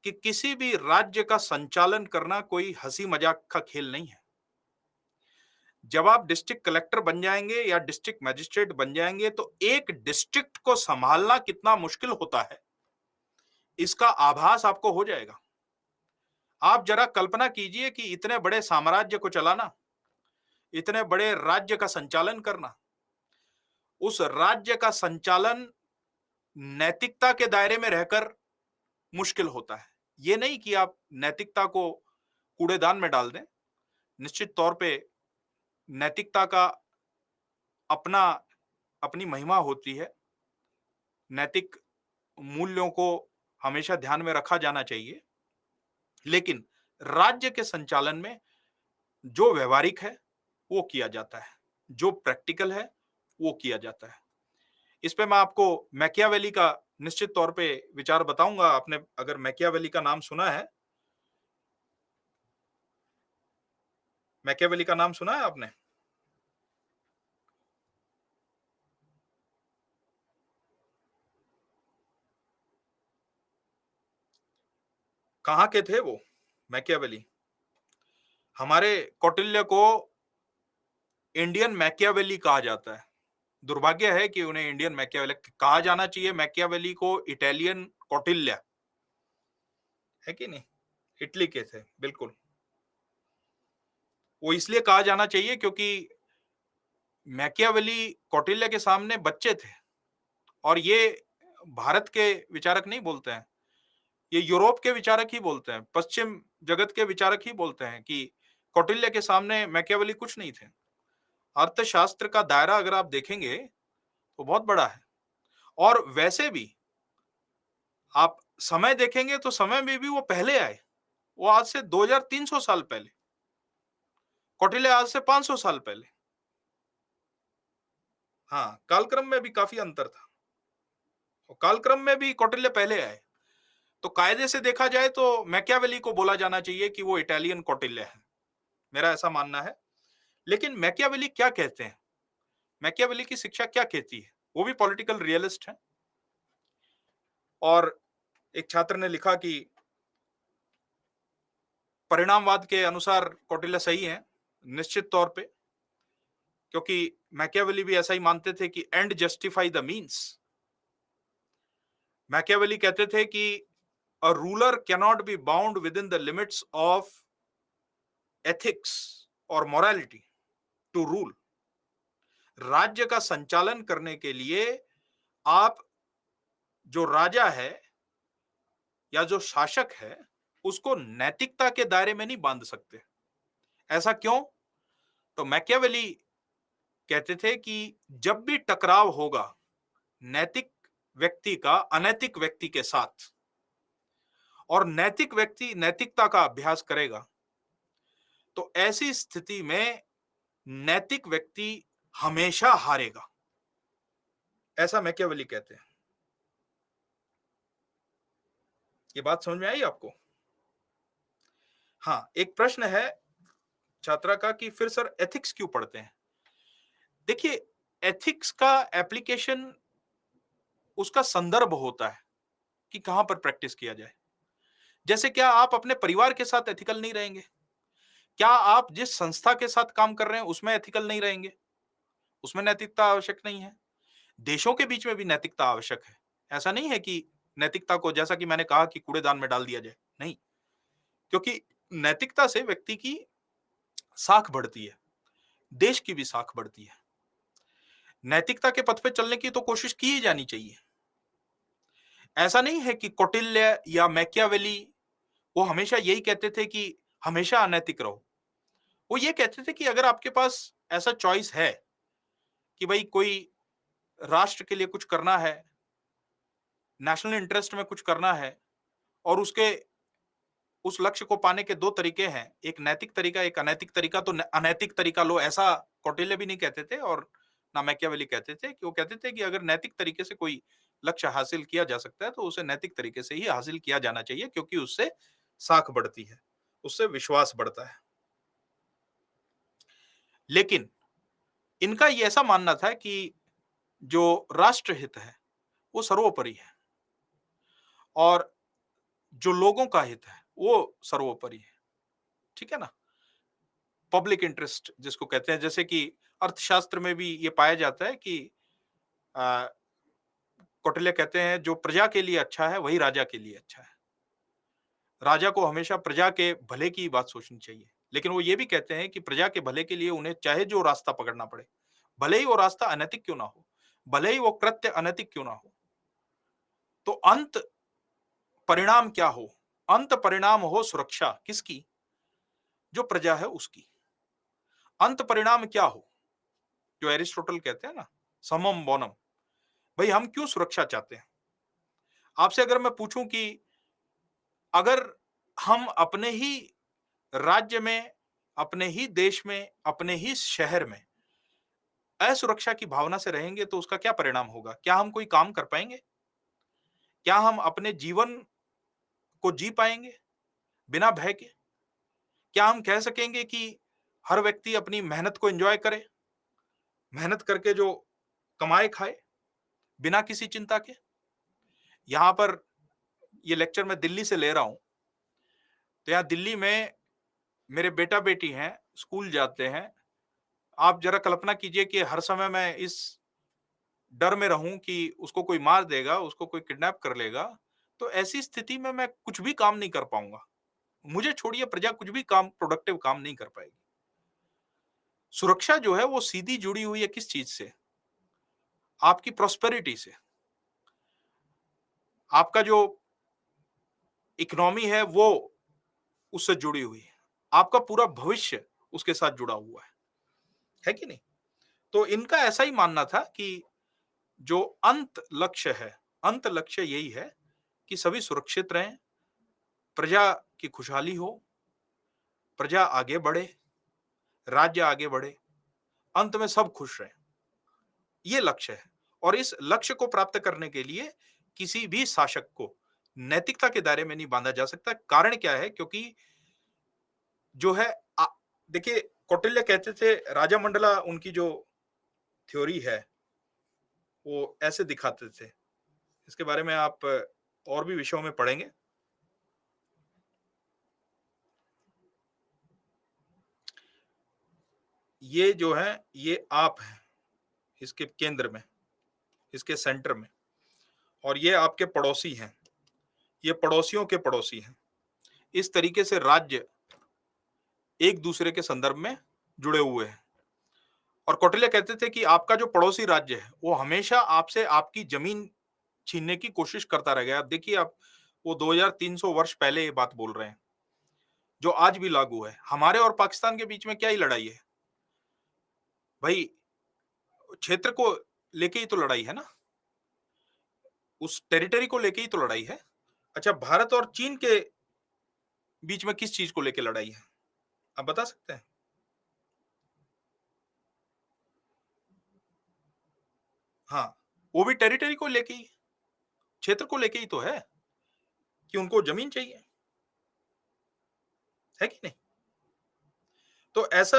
कि किसी भी राज्य का संचालन करना कोई हंसी मजाक का खेल नहीं है। जब आप डिस्ट्रिक्ट कलेक्टर बन जाएंगे या डिस्ट्रिक्ट मजिस्ट्रेट बन जाएंगे तो एक डिस्ट्रिक्ट को संभालना कितना मुश्किल होता है इसका आभास आपको हो जाएगा। आप जरा कल्पना कीजिए कि इतने बड़े साम्राज्य को चलाना, इतने बड़े राज्य का संचालन करना, उस राज्य का संचालन नैतिकता के दायरे में रहकर मुश्किल होता है। ये नहीं कि आप नैतिकता को कूड़ेदान में डाल दें। निश्चित तौर पे नैतिकता का अपना अपनी महिमा होती है। नैतिक मूल्यों को हमेशा ध्यान में रखा जाना चाहिए। लेकिन राज्य के संचालन में जो व्यवहारिक है वो किया जाता है, जो प्रैक्टिकल है वो किया जाता है। इस पे मैं आपको मैकियावेली का निश्चित तौर पे विचार बताऊंगा। आपने अगर मैकियावेली का नाम सुना है, मैकियावेली का नाम सुना है आपने? कहाँ के थे वो मैकियावेली? हमारे कौटिल्य को इंडियन मैकियावेली कहा जाता है। दुर्भाग्य है कि उन्हें इंडियन मैकियावेली कहा जाना चाहिए। मैकियावेली को इटालियन कौटिल्य, है कि नहीं? इटली के थे बिल्कुल। वो इसलिए कहा जाना चाहिए क्योंकि मैकियावेली कौटिल्य के सामने बच्चे थे। और ये भारत के विचारक नहीं बोलते हैं, ये यूरोप के विचारक ही बोलते हैं, पश्चिम जगत के विचारक ही बोलते हैं कि कौटिल्य के सामने मैकियावेली कुछ नहीं थे। अर्थशास्त्र का दायरा अगर आप देखेंगे तो बहुत बड़ा है। और वैसे भी आप समय देखेंगे तो समय में भी वो पहले आए। वो आज से 2300 साल पहले, कौटिल्य आज से 500 साल पहले। हाँ, कालक्रम में भी काफी अंतर था। और कालक्रम में भी कौटिल्य पहले आए। तो कायदे से देखा जाए तो मैकियावेली को बोला जाना चाहिए कि वो इटालियन कौटिल्य है। मेरा ऐसा मानना है। लेकिन मैकियावेली क्या कहते हैं? मैकियावेली की शिक्षा क्या कहती है? वो भी पॉलिटिकल रियलिस्ट है। और एक छात्र ने लिखा कि परिणामवाद के अनुसार कौटिल्य सही है, निश्चित तौर पे। क्योंकि मैकियावेली भी ऐसा ही मानते थे कि and justify the means. Machiavelli कहते थे कि a ruler cannot be bound with in the limits of ethics और मोरालिटी टू रूल। राज्य का संचालन करने के लिए आप जो राजा है या जो शासक है उसको नैतिकता के दायरे में नहीं बांध सकते। ऐसा क्यों? तो मैकियावेली कहते थे कि जब भी टकराव होगा नैतिक व्यक्ति का अनैतिक व्यक्ति के साथ, और नैतिक व्यक्ति नैतिकता का अभ्यास करेगा, तो ऐसी स्थिति में नैतिक व्यक्ति हमेशा हारेगा। ऐसा मैकियावेली कहते हैं। ये बात समझ में आई आपको? हाँ, एक प्रश्न है छात्रा का कि फिर सर एथिक्स क्यों पढ़ते हैं? देखिए, एथिक्स का एप्लीकेशन उसका संदर्भ होता है कि कहां पर प्रैक्टिस किया जाए। जैसे क्या आप अपने परिवार के साथ एथिकल नहीं रहेंगे? क्या आप जिस संस्था के साथ काम कर रहे हैं उसमें एथिकल नहीं रहेंगे? उसमें नैतिकता आवश्यक नहीं है? देशों के बीच में भी नैतिकता आवश्यक है। ऐसा नहीं है कि नैतिकता को, जैसा कि मैंने कहा, कि कूड़ेदान में डाल दिया जाए, नहीं। क्योंकि नैतिकता से व्यक्ति की साख बढ़ती है, देश की भी साख बढ़ती है। नैतिकता के पथ पे चलने की तो कोशिश की ही जानी चाहिए। ऐसा नहीं है कि कौटिल्य या मैकियावेली वो हमेशा यही कहते थे कि हमेशा अनैतिक रहो। वो ये कहते थे कि अगर आपके पास ऐसा चॉइस है कि भाई कोई राष्ट्र के लिए कुछ करना है, नेशनल इंटरेस्ट में कुछ करना है और उसके उस लक्ष्य को पाने के 2 तरीके हैं, एक नैतिक तरीका, एक अनैतिक तरीका। तो न अनैतिक तरीका लो, ऐसा कौटिल्य भी नहीं कहते थे और ना मैकियावेली कहते थे, कि वो कहते थे कि अगर नैतिक तरीके से कोई लक्ष्य हासिल किया जा सकता है, तो उसे नैतिक तरीके से ही हासिल किया जाना चाहिए, क्योंकि उससे साख बढ़ती है, उससे विश्वास बढ़ता है। लेकिन इनका ये ऐसा मानना था कि जो राष्ट्रहित है, वो सर्वोपरि है और जो लोगों का हित है, वो सर्वोपरि है। ठीक है ना? पब्लिक इंटरेस्ट जिसको कहते हैं, जैसे कि अर्थशास्त्र में भी ये पाया जाता है कि अ, कौटिल्य कहते हैं जो प्रजा के लिए अच्छा है वही राजा के लिए अच्छा है। राजा को हमेशा प्रजा के भले की बात सोचनी चाहिए। लेकिन वो ये भी कहते हैं कि प्रजा के भले के लिए उन्हें चाहे जो रास्ता पकड़ना पड़े, भले ही वो रास्ता अनैतिक क्यों ना हो, भले ही वो कृत्य अनैतिक क्यों ना हो। तो अंत परिणाम क्या हो? अंत परिणाम हो सुरक्षा किसकी? जो प्रजा है उसकी। अंत परिणाम क्या हो? जो एरिस्टोटल कहते हैं ना, समम बोनम। भाई हम क्यों सुरक्षा चाहते हैं? आपसे अगर मैं पूछूं कि अगर हम अपने ही राज्य में, अपने ही देश में, अपने ही शहर में असुरक्षा की भावना से रहेंगे तो उसका क्या परिणाम होगा? क्या हम कोई काम कर पाएंगे? क्या हम अपने जीवन को जी पाएंगे बिना भय के? क्या हम कह सकेंगे कि हर व्यक्ति अपनी मेहनत को एंजॉय करे, मेहनत करके जो कमाए खाए बिना किसी चिंता के? यहाँ पर ये लेक्चर मैं दिल्ली से ले रहा हूं, तो यहाँ दिल्ली में मेरे बेटा बेटी हैं, स्कूल जाते हैं। आप जरा कल्पना कीजिए कि हर समय मैं इस डर में रहूं कि उसको कोई मार देगा, उसको कोई किडनैप कर लेगा, तो ऐसी स्थिति में मैं कुछ भी काम नहीं कर पाऊंगा। मुझे छोड़िए, प्रजा कुछ भी काम, प्रोडक्टिव काम नहीं कर पाएगी। सुरक्षा जो है वो सीधी जुड़ी हुई है किस चीज से? आपकी प्रोस्पेरिटी से। आपका जो इकोनॉमी है वो उससे जुड़ी हुई है। आपका पूरा भविष्य उसके साथ जुड़ा हुआ है कि नहीं? तो इनका ऐसा ही मानना था कि जो अंत लक्ष्य है, अंत लक्ष्य यही है कि सभी सुरक्षित रहें, प्रजा की खुशहाली हो, प्रजा आगे बढ़े, राज्य आगे बढ़े, अंत में सब खुश रहें। ये लक्ष्य है और इस लक्ष्य को प्राप्त करने के लिए किसी भी शासक को नैतिकता के दायरे में नहीं बांधा जा सकता। कारण क्या है? क्योंकि जो है देखिए, कौटिल्य कहते थे, राजा मंडला उनकी जो थ्योरी है वो ऐसे दिखाते थे। इसके बारे में आप और भी विषयों में पढ़ेंगे। ये जो है ये आप हैं इसके केंद्र में, इसके सेंटर में, और ये आपके पड़ोसी हैं, ये पड़ोसियों के पड़ोसी हैं। इस तरीके से राज्य एक दूसरे के संदर्भ में जुड़े हुए हैं। और कौटिल्य कहते थे कि आपका जो पड़ोसी राज्य है वो हमेशा आपसे आपकी जमीन छीनने की कोशिश करता रहेगा। आप देखिए, आप वो 2300 वर्ष पहले ये बात बोल रहे हैं, जो आज भी लागू है। हमारे और पाकिस्तान के बीच में क्या ही लड़ाई है भाई? क्षेत्र को लेके ही तो लड़ाई है ना, उस टेरिटरी को लेके ही तो लड़ाई है। अच्छा, भारत और चीन के बीच में किस चीज को लेके लड़ाई है? आप बता सकते हैं? हाँ, वो भी टेरिटरी को लेके ही, क्षेत्र को लेके ही तो है, कि उनको जमीन चाहिए, है कि नहीं? तो ऐसा